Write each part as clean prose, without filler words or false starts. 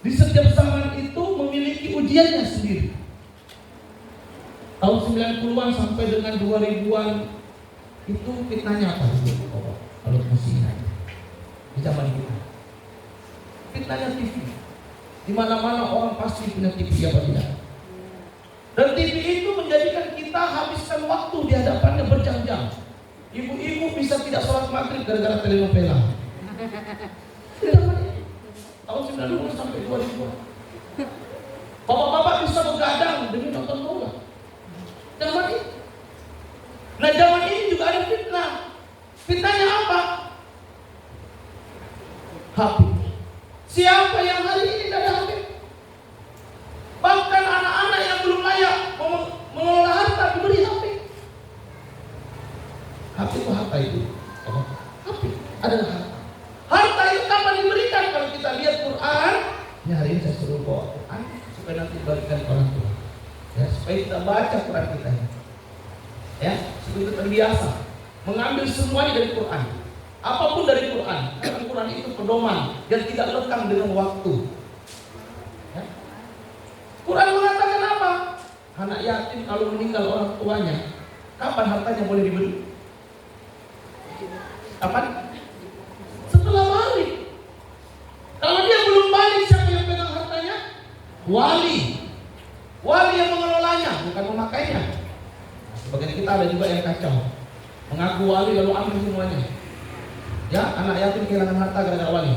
Di setiap zaman itu memiliki ujiannya sendiri. Tahun 90-an sampai dengan 2000-an itu fitnahnya apa? Kalau masih ingat di zaman kita, fitnahnya TV. Di mana-mana orang pasti punya TV, apa tidak? Dan TV itu menjadikan kita habiskan waktu di hadapannya berjam-jam. Ibu-ibu bisa tidak sholat maghrib gara-gara telenovela. Tahun 90 sampai 2000. Bapak-bapak bisa begadang demi nonton bola. Zaman ini. Nah, zaman ini juga ada fitnah. Fitnahnya apa? HP. Siapa yang hari ini tidak ada HP? Bahkan anak-anak yang belum layak mengelola harta diberi HP. HP itu harta itu. HP adalah harta. Harta itu kapan diberikan? Kalau kita lihat Quran, ini hari ini saya suruh bawa Quran supaya nanti diberikan ke orang tua. Ya, supaya kita baca Quran kita. Ya, supaya kita terbiasa mengambil semuanya dari Quran. Apapun dari Quran. Karena Quran itu pedoman yang tidak lekang dengan waktu. Ya. Quran mengatakan apa? Anak yatim kalau meninggal orang tuanya, kapan hartanya boleh diberi? Kapan? Setelah balik. Kalau dia belum balik, siapa yang pegang hartanya? Wali. Wali yang mengelolanya, bukan memakainya. Sebagian kita ada juga yang kacau, mengaku wali lalu ambil semuanya. Ya, anak yatim kehilangan harta gara-gara wali.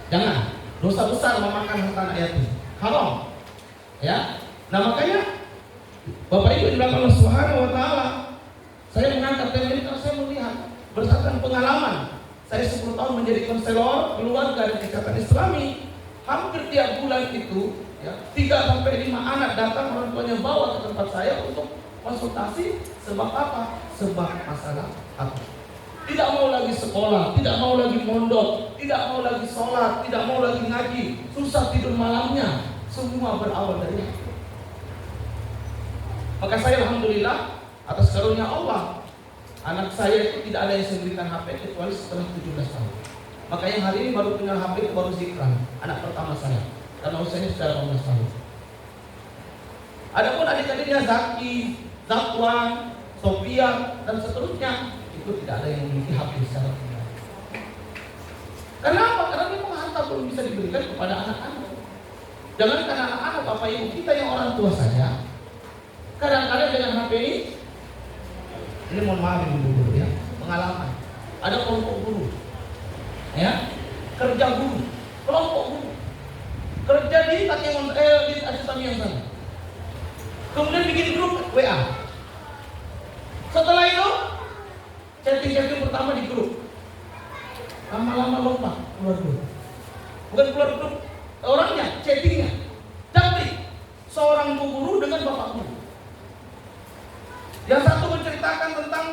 Jangan. Dosa besar memakan harta anak yatim. Haram. Ya. Nah, makanya Bapak Ibu di belakang Allah Subhanahu wa taala, saya mengangkat tema ini karena saya melihat berdasarkan pengalaman. Saya 10 tahun menjadi konselor keluarga dan ikatan Islami. Hampir tiap bulan itu, ya, 3 sampai 5 anak datang, orang tuanya bawa ke tempat saya untuk konsultasi. Sebab apa? Sebab masalah apa? Tidak mau lagi sekolah, tidak mau lagi mondok, tidak mau lagi sholat, tidak mau lagi ngaji, susah tidur malamnya. Semua berawal dari itu. Maka saya alhamdulillah atas karunia Allah, anak saya itu tidak ada yang saya berikan HP kecuali setelah 17 tahun. Maka yang hari ini baru punya HP itu baru Zikran, anak pertama saya, karena usianya sudah 18 tahun. Adapun adik-adiknya Zaki, Zakwan, Sofia dan seterusnya, itu tidak ada yang memiliki HP secara pribadi. Kenapa? Karena memang harta belum bisa diberikan kepada anak-anak. Jangankan anak-anak, Bapak Ibu kita yang orang tua saja, kadang-kadang dengan HP ini mohon maaf dulu ya, pengalaman. Ada kelompok guru, ya, kerja guru, kelompok guru, kerja di di Asitami yang sana. Kemudian bikin grup WA. Setelah itu chatting pertama di grup. Lama-lama lompat keluar grup. Bukan keluar grup orangnya, chattingnya. Jadi seorang guru dengan bapak guru. Yang satu menceritakan tentang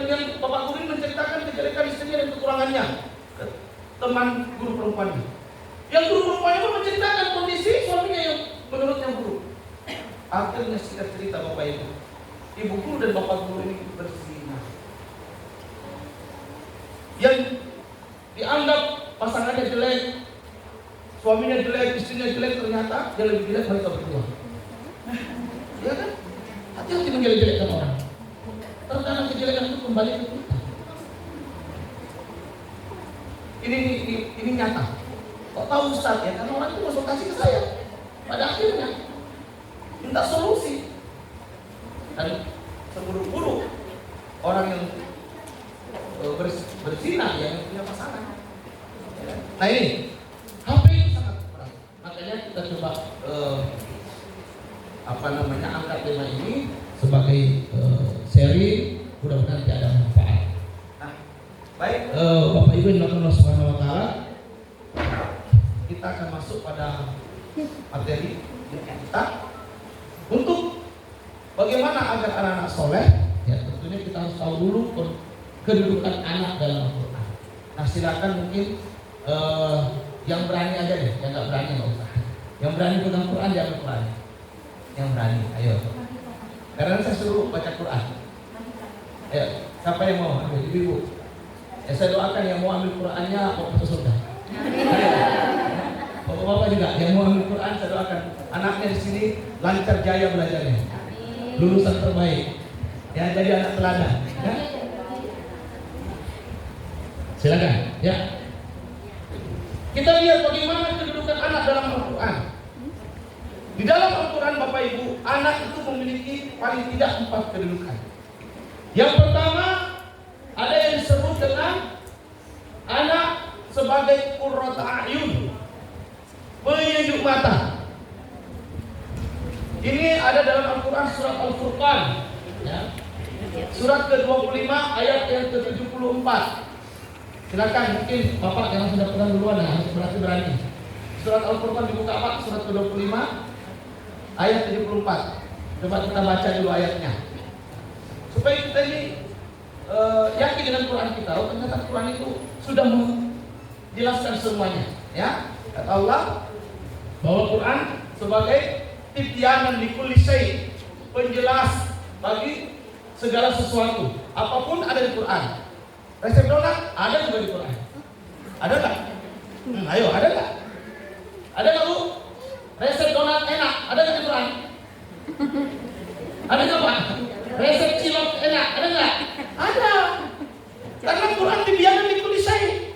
yang bapak guru ini menceritakan kejelekan istrinya dan kekurangannya ke teman guru perempuannya. Yang guru perempuannya pun menceritakan kondisi suaminya yang menurutnya buruk. Akhirnya singkat cerita Bapak Ibu, ibu guru dan bapak guru ini berzina. Yang dianggap pasangannya jelek, suaminya jelek, istrinya jelek, ternyata dia lebih jelek mereka berdua. Ya kan? Hati-hati menjelek-jelekkan orang. Terkadang kejelekan itu kembali ke kita. Ini nyata. Kok tahu Ustaz ya? Karena orang itu konsultasi ke saya. Pada akhirnya minta solusi. Dan seburuk-buruk orang yang berzina yang punya pasangan. Nah ini HP itu sangat berat. Makanya kita coba angkat tema ini sebagai seri, mudah-mudahan nanti ada manfaat. Nah, baik Bapak Ibu yang Allah Subhanahu wa taala, kita akan masuk pada materi kita untuk bagaimana agar anak-anak soleh. Ya, tentunya kita harus tahu dulu kedudukan anak dalam Al-Quran. Nah, silakan mungkin yang berani aja deh, yang nggak berani nggak usah. Yang berani pegang Quran jangan Quran. Yang berani, ayo. Karena saya suruh baca Quran. Ayo, siapa yang mau ambil? Ibu. Ya, saya doakan yang mau ambil Qurannya mau masuk surga. Ayo. Bapak-bapak juga yang mau ambil Quran, saya doakan anaknya di sini lancar jaya belajarnya, lulusan terbaik, ya jadi anak teladan. Ya. Silakan. Ya. Kita lihat bagaimana kedudukan anak dalam Al-Quran. Di dalam Al-Quran Bapak Ibu, anak itu memiliki paling tidak 4 kedudukan. Yang pertama, ada yang disebut dengan anak sebagai qurratu a'yun, penyejuk mata. Ini ada dalam Al-Quran surat Al-Furqan, ya. Surat ke-25 ayat yang ke-74. Silakan, mungkin Bapak yang sudah pernah duluan ya, harus berani. Surat Al-Furqan dibuka apa? Surat ke-25 ayat 74. Coba kita baca dulu ayatnya, supaya kita ini yakin dengan Quran kita. Oh, ternyata Quran itu sudah menjelaskan semuanya, ya. Kata Allah bahwa Quran sebagai tibyanan likulli syai', penjelas bagi segala sesuatu. Apapun ada di Quran. Resep donat ada juga di Quran. Ada nggak? Ayo, ada nggak? Ada nggak Bu? Resep donat enak ada nggak di Quran? Ada nggak Pak? Resep cilok enak ada nggak? Ada. Karena Quran tibyanan likulli syai'.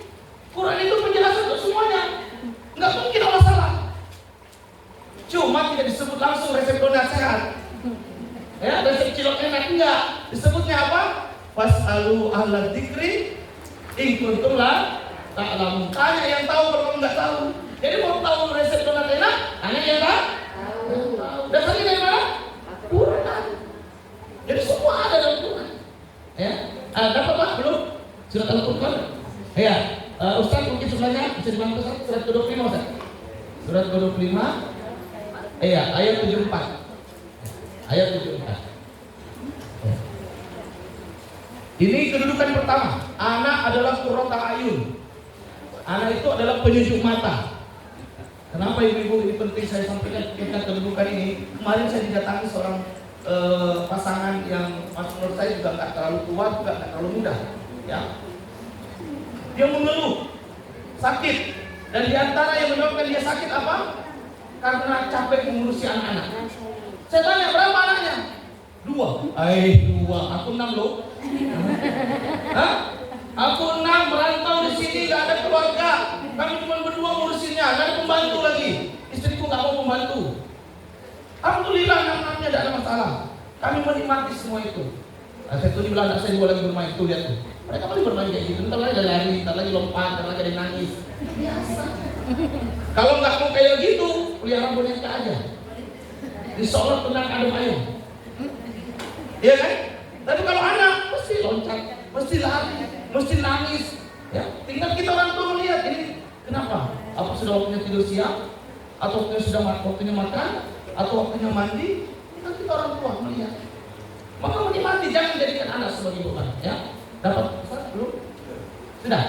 Quran itu penjelasan untuk semuanya. Nggak mungkin Allah salah. Cuma tidak disebut langsung resep donat sehat. Ya, resep cilok enak enggak. Disebutnya apa? Fas'alu ahla dzikri in kuntum la ta'lamun. Tanya yang tahu kalau kamu enggak tahu. Jadi mau tahu resep donat enak, tanya yang tahu. Dasarnya dari mana? Quran. Jadi semua ada dalam Quran. Ya. Dapat Pak belum? Surat Al-Furqan. Ya. Ustaz mungkin sebelahnya bisa dibantu surat ke-25 Ustaz. Surat ke-25 ayat 74. Ayat 74. Ini kedudukan pertama. Anak adalah qurratu a'yun. Anak itu adalah penyejuk mata. Kenapa ibu-ibu ini penting saya sampaikan tentang kedudukan ini? Kemarin saya didatangi seorang pasangan yang menurut saya juga nggak terlalu tua, juga nggak terlalu muda. Ya. Dia mengeluh sakit, dan diantara yang menyebabkan dia sakit apa? Karena capek mengurusi anak-anak. Saya tanya berapa anaknya? 2. 2. Aku 6 loh. Hah? Aku 6 merantau di sini, nggak ada keluarga. Kami cuma berdua ngurusinnya, nggak ada pembantu lagi. Istriku nggak mau membantu. Alhamdulillah 6-6-nya tidak ada masalah. Kami menikmati semua itu. Saya tuh bilang anak saya 2 lagi bermain tuh, lihat tuh. Mereka paling bermain kayak gitu. Ntar lagi ada lari, ntar lagi lompat, ntar lagi ada nangis. Biasa. Kalau nggak mau kayak gitu, pelihara boneka aja. Disolot tenang adem ayam. Iya kan? Tapi kalau anak mesti loncat, mesti lari, mesti nangis. Ya, tinggal kita orang tua melihat ini kenapa? Apa sudah waktunya tidur siang? Atau waktunya makan? Atau waktunya mandi? Tinggal kita orang tua melihat. Maka menikmati, jangan jadikan anak sebagai beban. Ya, dapat Ustaz belum? Sudah?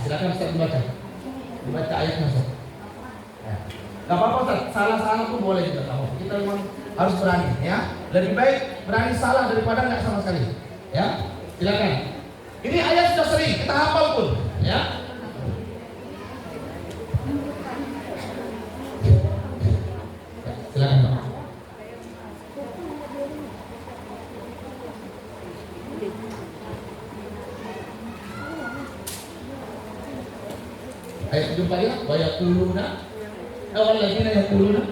Silakan Ustaz dibaca ayatnya Ustaz. Ya. Gak apa-apa Ustaz, salah-salah pun boleh juga. Kita memang harus berani, ya. Lebih baik berani salah daripada nggak sama sekali. Ya, silakan. Ini ayat sudah sering kita hafal pun, ya. Silakan Pak. Ayat 7 ya, wa yaquluna awalladzina yaquluna.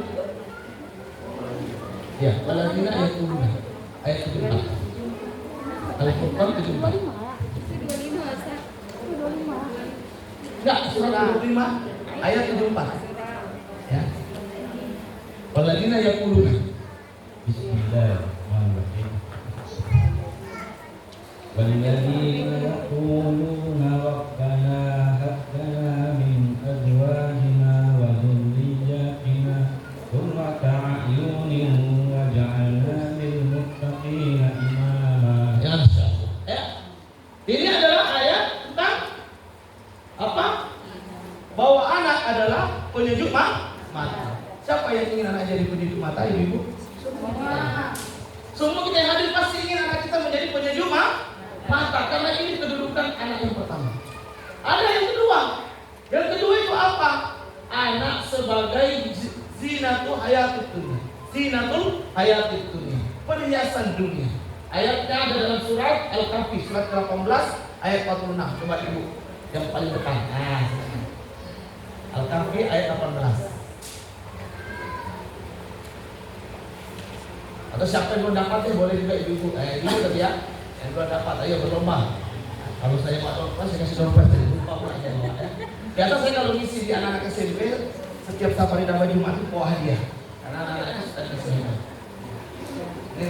Ya, waladzina yaquluna. Ayat 74. Al-Furqan 74. Enggak, surat 25 ayat 74. Ya. Waladzina yaquluna. Bismillahirrahmanirrahim. Walladzina yaquluna rabbana hab lana min azwajina wa dhurriyyatina qurrata a'yunin waj'alna lil muttaqina imama. Ya, ya. Ini adalah ayat tentang apa? Bahwa anak adalah penyejuk mata. Siapa yang ingin anak jadi penyejuk mata, ibu-ibu? Semua kita yang hadir pasti ingin anak kita menjadi penyejuk mata, karena ini kedudukan anak yang pertama. Ada yang kedua. Yang kedua itu apa? Anak sebagai zinatul hayatid dunia. Zinatul hayatid dunia, perhiasan dunia. Ayatnya ada dalam surat Al-Kahfi surat ke-18 ayat 46. Coba ibu yang paling depan. Al-Kahfi ayat 18. Atau siapa yang belum dapat ya boleh juga ibu-ibu. Ibu tadi ya, yang belum dapat ayo berlomba. Kalau saya Pak Dokter, saya kasih dompet jadi lupa pula aja ya. Biasa saya kalau ngisi di anak-anak SMP, setiap safari dapat Jumat itu bawa hadiah. Karena anak-anaknya sudah dikasih hadiah. Ini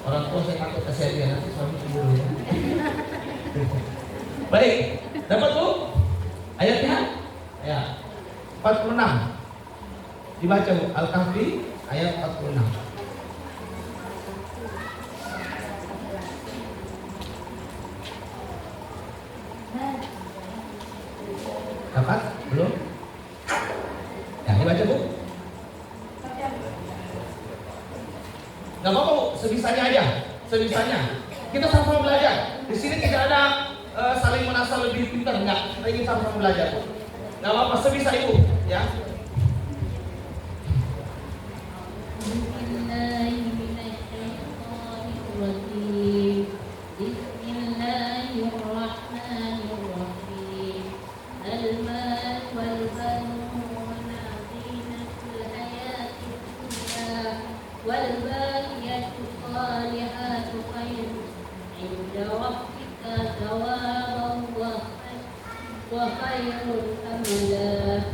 orang tua saya takut kasih hadiah nanti suami cemburu ya. Baik, dapat Bu? Ayatnya? Ya. 46. Dibaca Bu, Al-Kahfi ayat 46. Dapat? Belum? Ya, dibaca Bu. Gak apa-apa Bu, sebisanya aja. Sebisanya. Kita sama-sama belajar. Di sini tidak ada saling merasa lebih pintar, enggak. Kita ingin sama-sama belajar Bu. Gak apa-apa, sebisa Ibu, ya.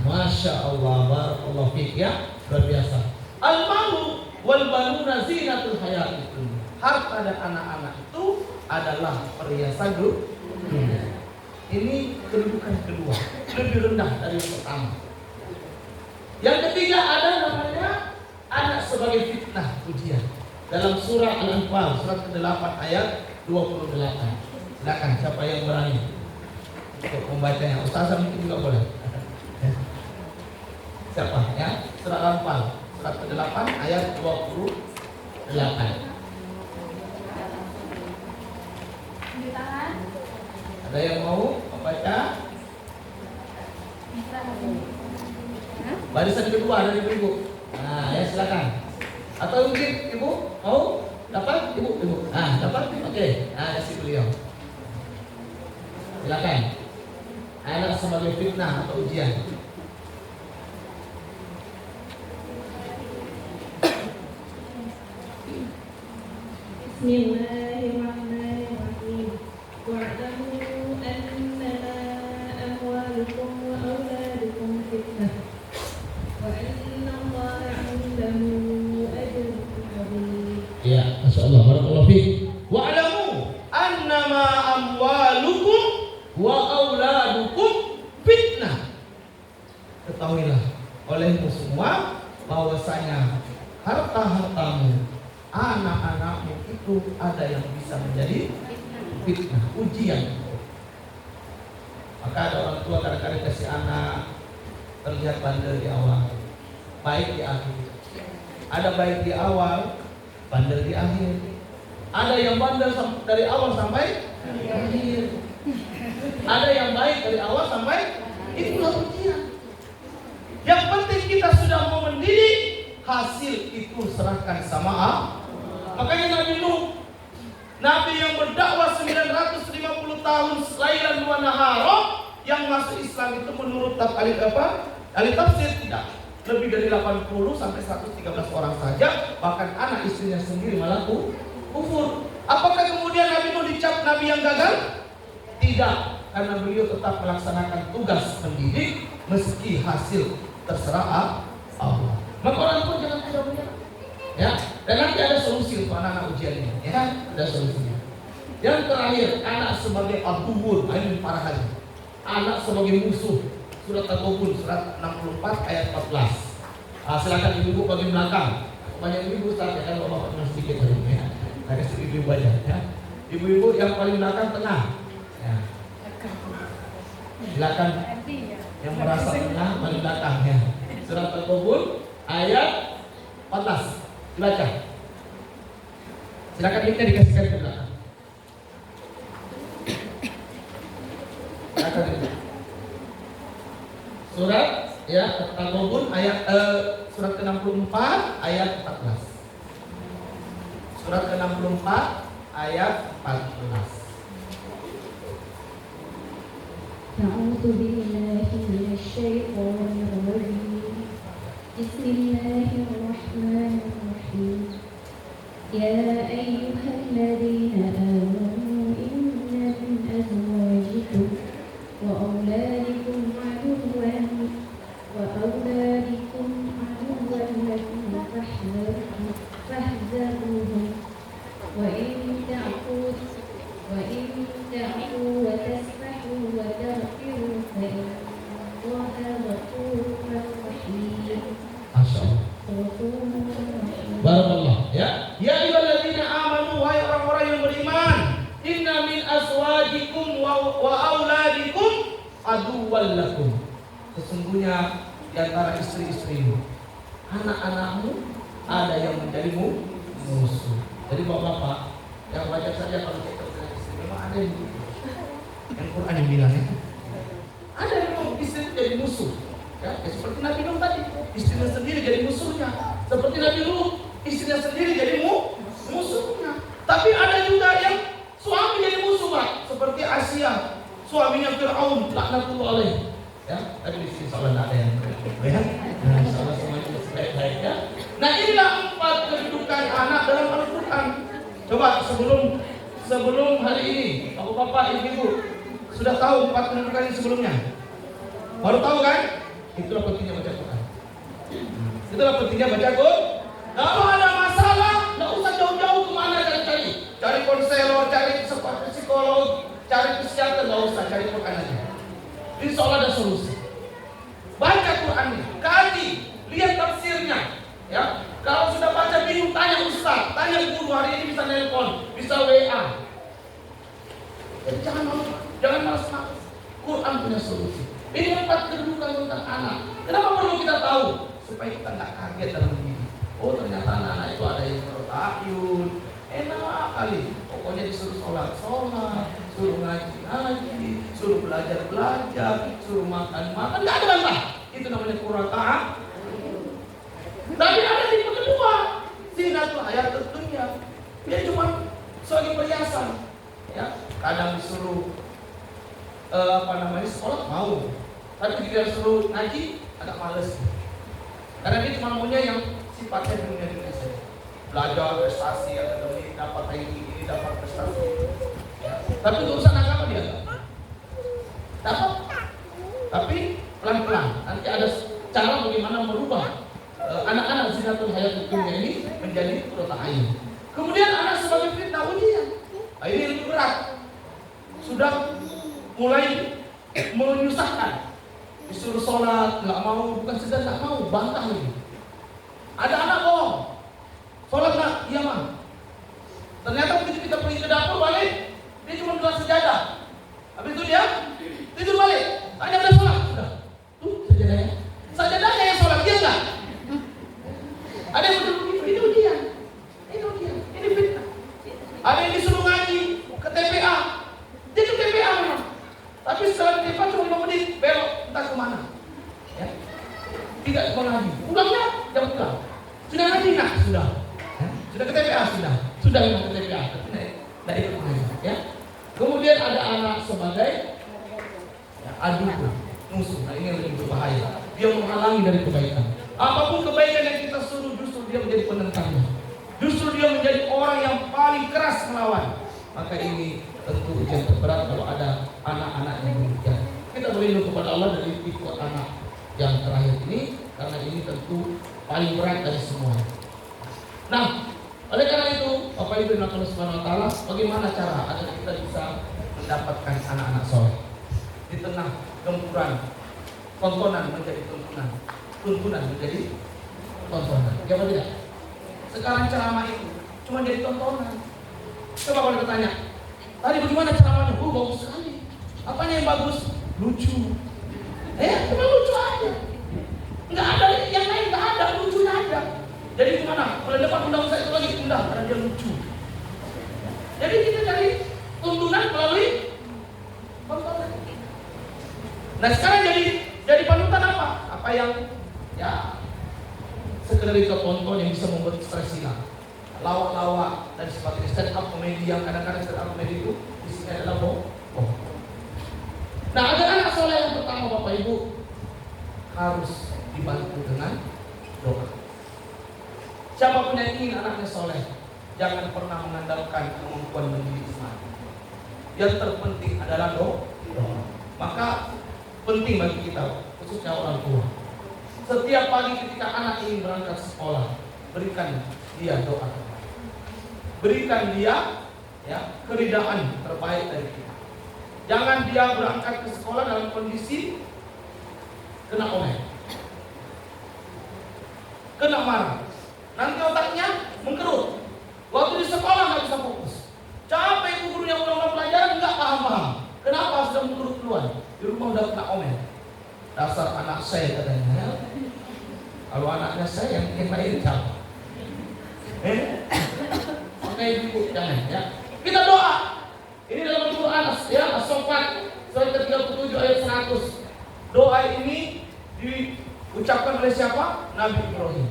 Masya Allah, barakallahu fiik ya, luar biasa. Al-malu wal banuna zinatul hayatid dunya. Harta dan anak-anak itu adalah perhiasan dunia. Ini kedudukan kedua, lebih rendah dari yang pertama. Yang ketiga ada namanya anak sebagai fitnah ujian. Dalam surah Al-Anfal surat ke-8 ayat 28. Silakan siapa yang berani untuk membacanya. Ustazah mungkin juga boleh. Siapa ya? Surah Al-Anfal surat ke-8 ayat 28. Ada yang mau membaca? Barisan kedua dari ibu. Nah, ya silakan. Atau mungkin ibu mau dapat? Ibu. Dapat? Oke. Kasih beliau. Silakan. Anak sebagai fitnah atau ujian. Bismillahirrahmanirrahim. Wa'lamu annama amwalukum wa auladukum fitnah. Wa inna Allaha 'indahu ajrun 'azim. Ya, masyaallah, barakallahu fiik. Wa'lamu annama amwalukum wa auladukum fitnah. Ketahuilah olehmu semua bahwasanya harta-hartamu, anak-anakmu itu ada yang bisa menjadi fitnah, ujian. Maka ada orang tua kadang-kadang kasih anak terlihat bandel di awal, baik di akhir. Ada baik di awal, bandel di akhir. Ada yang bandel dari awal sampai akhir. Ada yang baik dari awal sampai, itulah ujian. Yang penting kita sudah mau mendidik, hasil itu serahkan sama Allah. Makanya Nabi Nuh, Nabi yang berdakwah 950 tahun lailan wa nahara, yang masuk Islam itu menurut ahli tafsir tidak lebih dari 80 sampai 113 orang saja, bahkan anak istrinya sendiri malah kufur. Apakah kemudian Nabi Nuh dicap nabi yang gagal? Tidak, karena beliau tetap melaksanakan tugas mendidik meski hasil terserah Allah. Maka orang pun jangan tidak menyerah. Ya, dan nanti ada solusi untuk anak-anak ujian ini. Ya, ada solusinya. Yang terakhir, anak sebagai aduwwun, ini parah lagi. Anak sebagai musuh. Surat At-Taubun surat 64 ayat 14. Silakan ibu-ibu bagian belakang. Banyak ibu Ustaz, ya kan bapak cuma sedikit hari ini ya. Saya kasih ibu aja ya. Ibu-ibu yang paling belakang tengah. Ya. Silakan yang merasa tengah paling belakang ya. Surat At-Taubun ayat 14. Dibaca. Silakan linknya dikasihkan ke belakang. Silakan. Surat ya, At-Taghabun ayat surat ke-64 ayat 14. Surat ke-64 ayat 14. أعوذ بالله من الشيطان الرجيم بسم الله الرحمن الرحيم يا أيها الذين آمنوا إن من أزواجكم وأولادكم عدوا لكم فاحذروهم وإن تعفوا وتصفحوا وتغفروا فإن الله غفور رحيم. Masya Allah. غفور رحيم. Barakallah. Ya ayyuhalladzina amanu, wahai orang-orang yang beriman, inna min azwajikum wa auladikum aduwwan lakum. Sesungguhnya di antara istri-istrimu, anak-anakmu ada yang menjadimu musuh. Jadi bapak-bapak yang wajar saja kalau kita dengan istri, memang ada yang begitu. Yang Quran yang bilang ya, ada yang memang istri jadi musuh. Ya, seperti Nabi Nuh tadi, istrinya sendiri jadi musuhnya. Seperti Nabi Nuh, istrinya sendiri jadi musuhnya. Tapi ada juga yang suami jadi musuh, Pak. Seperti Asia, suaminya Fir'aun, laknatullah alaih. Ya, tapi di sini soalnya ada yang ya. Nah, insyaallah semuanya baik-baik ya. Nah, inilah 4 kedudukan anak dalam Al-Quran. Coba sebelum hari ini, bapak-bapak, ibu-ibu sudah tahu 4 kedudukan ini sebelumnya? Baru tahu kan? Itulah pentingnya baca Quran. Itulah pentingnya baca Quran. Kalau ada masalah, nggak usah jauh-jauh kemana cari-cari. Cari konselor, cari psikolog, cari psikiater, nggak usah, cari Quran aja. Insya Allah ada solusi. Baca Qurannya, kaji, lihat tafsirnya. Ya, kalau sudah baca bingung, tanya ustaz, tanya guru. Hari ini bisa nelpon, bisa WA. Jadi jangan malas. Quran punya solusi. Ini 4 kedudukan tentang anak. Kenapa perlu kita tahu? Supaya kita nggak kaget dalam diri. Oh, ternyata anak-anak itu ada yang bertayun. Enak kali. Pokoknya disuruh sholat, suruh ngaji, suruh belajar, suruh makan. Nggak ada bantah. Itu namanya Quran ta'am. Tapi ada tipe kedua, zinatul hayatud dunya. Dia cuma sebagai perhiasan. Ya, kadang disuruh sekolah mau, tapi dia suruh ngaji agak males. Karena dia cuma maunya yang sifatnya dunia saja. Belajar, prestasi, akademik, dapat ini, dapat prestasi. Ya. Tapi untuk urusan agama dia dapat. Tapi pelan-pelan. Nanti ada cara bagaimana merubah anak-anak zinatul hayatud dunya ini menjadi qurrata a'yun. Kemudian anak sebagai fitnah ujian. Ini lebih berat. Sudah mulai menyusahkan. Disuruh sholat, nggak mau, bukan sedang nggak mau, bantah lagi. Ada anak bohong, sholat nggak, iya mah. Ternyata begitu kita pergi ke dapur balik, dia cuma dua sejadah. Habis itu dia tidur balik, tanya udah sholat, sudah. Tuh sajadahnya, sajadahnya yang sholat, dia nggak. Ada yang betul begitu, ini ujian, ini fitnah. Ada yang disuruh ngaji ke TPA, dia ke TPA memang. Tapi setelah TPA cuma 5 menit, belok entah kemana. Ya. Tidak sekolah lagi. Pulangnya jam pulang. Sudah ngaji nak? Sudah. Ya. Sudah ke TPA? Sudah memang ke TPA. Tapi tidak ikut ngaji. Ya. Kemudian ada anak sebagai aduh, musuh. Nah ini yang lebih berbahaya. Dia menghalangi dari kebaikan. Apapun kebaikan yang kita suruh, justru dia menjadi penentangnya. Justru dia menjadi orang yang paling keras melawan. Maka ini tentu ujian terberat kalau ada anak-anak yang demikian. Kita berlindung kepada Allah dari tipe anak yang terakhir ini, karena ini tentu paling berat dari semua. Nah, oleh karena itu, Bapak Ibu dan Allah Subhanahu wa taala, bagaimana cara agar kita bisa mendapatkan anak-anak soleh di tengah gempuran tontonan menjadi tuntunan menjadi tontonan. Ya apa tidak? Sekarang ceramah itu cuma jadi tontonan. Coba kalau ditanya, tadi bagaimana ceramahnya? Oh, bagus sekali. Apanya yang bagus? Lucu. Cuma lucu aja. Nggak ada yang lain, nggak ada, lucunya aja. Jadi gimana? Kalau depan undang saya itu lagi undang karena dia lucu. Jadi kita cari tuntunan melalui tontonan. Nah sekarang jadi panutan apa? Apa yang sekedar itu tonton yang bisa membuat stres hilang. Lawak-lawak dan sebagainya, stand up komedi yang kadang-kadang stand up komedi itu isinya adalah bohong. Nah, ada anak soleh yang pertama Bapak Ibu harus dibantu dengan doa. Siapapun yang ingin anaknya soleh, jangan pernah mengandalkan kemampuan mendidik Islam. Yang terpenting adalah doa. Maka penting bagi kita, khususnya orang tua, setiap pagi ketika anak ingin berangkat sekolah, berikan dia doa. Berikan dia keridaan terbaik dari kita. Jangan dia berangkat ke sekolah dalam kondisi kena omel, kena marah. Nanti otaknya mengkerut. Waktu di sekolah nggak bisa fokus. Capek gurunya ulang-ulang pelajaran nggak paham-paham. Kenapa? Sudah mengkerut duluan. Di rumah udah kena omel. Dasar anak saya katanya. Kalau anaknya saya yang bikin lain siapa? Makanya ibu jangan ya. Kita doa. Ini dalam Al-Quran ya, As-Saffat surat ke-37 ayat 100. Doa ini diucapkan oleh siapa? Nabi Ibrahim.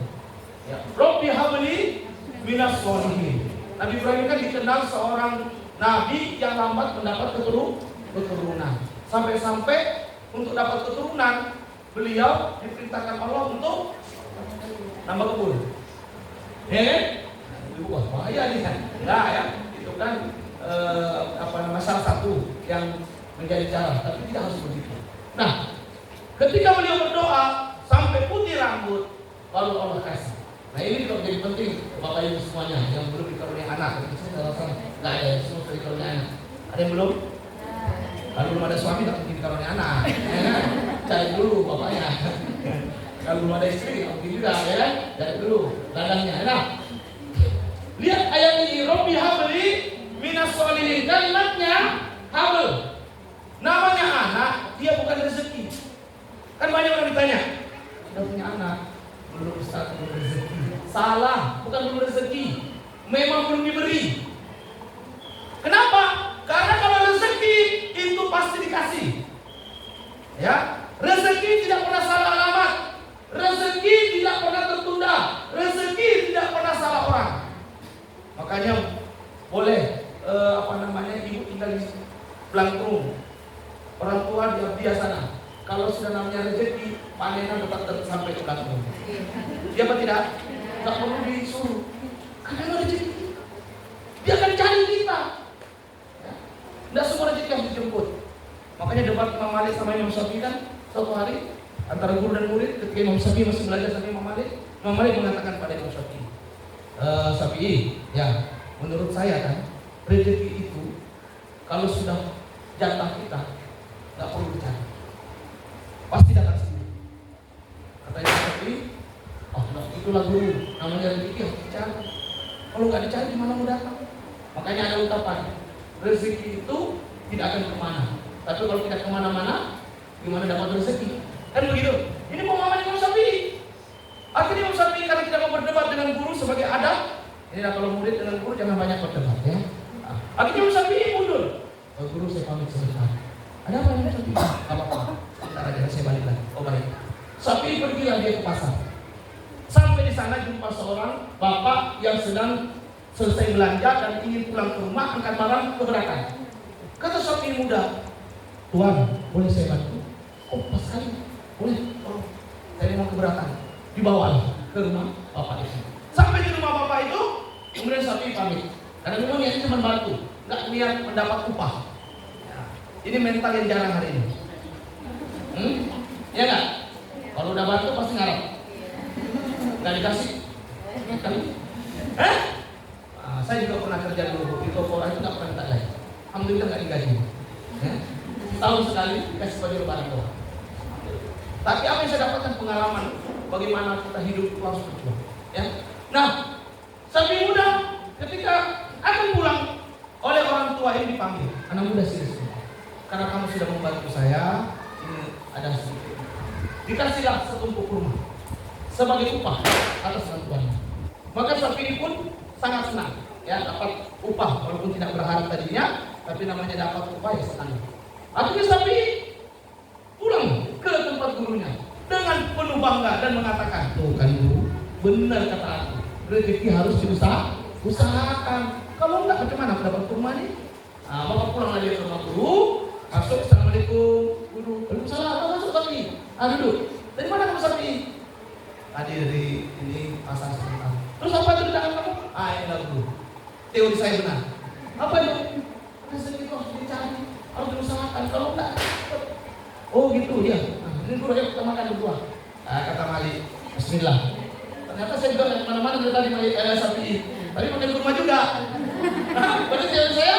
Ya, Rabbi habli minas sholihin. Nabi Ibrahim kan dikenal seorang nabi yang lambat mendapat keturunan. Sampai-sampai untuk dapat keturunan beliau diperintahkan Allah untuk nambah kebun. Ibu bahaya nih kan? Nah ya, itu kan salah satu yang menjadi cara, tapi tidak harus begitu. Nah, ketika beliau berdoa sampai putih rambut, lalu Allah kasih. Nah ini juga menjadi penting Bapak Ibu semuanya yang belum dikaruniai anak. Saya rasa nggak ada yang semua dikaruniai anak. Ada yang belum? Kalau belum ada suami tak mungkin dikaruniai anak. Ya kan? Cari dulu bapaknya. Kalau belum ada istri tak mungkin juga, ya kan? Cari dulu ladangnya. Nah, lihat ayat ini, Rabbi habli minas sholihin. Kalimatnya habl. Namanya anak, dia bukan rezeki. Kan banyak orang ditanya, sudah punya anak, belum Ustaz, belum rezeki. Salah, bukan belum rezeki. Memang belum diberi. Kenapa? Karena kalau rezeki itu pasti dikasih. Ya, rezeki tidak pernah salah alamat. Rezeki tidak pernah tertunda. Rezeki tidak pernah salah orang. Makanya boleh ibu tinggal di Blangkrum, orang tua dia sana. Kalau sudah namanya rezeki, panenan tetap sampai ke Blangkrum. Dia apa tidak? Tak perlu disuruh. Karena rezeki dia akan cari kita. Ya. Tidak semua rezeki yang dijemput. Makanya debat Imam Malik sama Imam Syafi'i kan suatu hari antara guru dan murid, ketika Imam Syafi'i masih belajar sama Imam Malik mengatakan pada Imam Syafi'i, Syafi'i, ya menurut saya kan rezeki itu kalau sudah jatah kita nggak perlu dicari, pasti datang sendiri. Kata Imam Syafi'i, itulah guru, namanya rezeki harus dicari. Kalau nggak dicari gimana mau datang? Makanya ada ungkapan, rezeki itu tidak akan kemana, tapi kalau tidak kemana-mana, gimana dapat rezeki? Kan begitu. Ini pemahaman Imam Syafi'i. Akhirnya Imam Syafi'i karena tidak mau berdebat dengan guru sebagai adab. Ini kalau murid dengan guru jangan banyak berdebat ya. Akhirnya Imam Syafi'i mundur. Guru saya pamit sebentar. Ada apa Imam Syafi'i? Apa-apa. Bentar aja saya balik lagi. Oh baik. Syafi'i pergilah dia ke pasar. Sampai di sana jumpa seorang bapak yang sedang selesai belanja dan ingin pulang ke rumah, angkat barang keberatan. Kata Syafi'i muda, Tuan, boleh saya bantu? Oh pas sekali, boleh. Oh, saya mau keberatan. Dibawa ke rumah bapak itu. Sampai di rumah bapak itu, kemudian Syafi'i pamit. Karena memang niatnya cuma bantu, nggak niat mendapat upah. Ya. Ini mental yang jarang hari ini. Ya nggak? Kalau udah bantu pasti ngarep. Nggak dikasih? Saya juga pernah kerja dulu di toko orang itu nggak pernah minta gaji. Alhamdulillah nggak digaji. Ya? Tahun sekali dikasih baju lebaran doang. Tapi apa yang saya dapatkan pengalaman bagaimana kita hidup itu harus berjuang. Ya? Nah, Syafi'i muda ketika akan pulang oleh orang tua ini dipanggil, anak muda sini, karena kamu sudah membantu saya, ini ada sedikit. Dikasihlah setumpuk rumah sebagai upah atas bantuannya. Maka Syafi'i pun sangat senang, ya dapat upah walaupun tidak berharap tadinya, tapi namanya dapat upah ya senang. Akhirnya Syafi'i pulang ke tempat gurunya dengan penuh bangga dan mengatakan, tuh kan guru, Benar kata aku, rezeki harus usahakan. Kalau enggak bagaimana dapat kurma nih? Bapak pulang lagi ke rumah guru, masuk, assalamualaikum guru, waalaikumsalam, masuk sapi, duduk. Dari mana kamu sapi? Tadi dari ini pasar sebentar. Terus apa itu di tangan kamu? Ini lah guru. Teori saya benar. Apa itu? Rezeki itu harus dicari, harus diusahakan. Kalau enggak, oh gitu ya. Ini guru ayo kita makan berdua. Kata Mali, Bismillah. Ternyata saya juga mana-mana dari tadi sapi. Tadi pakai kurma juga. Berarti teori saya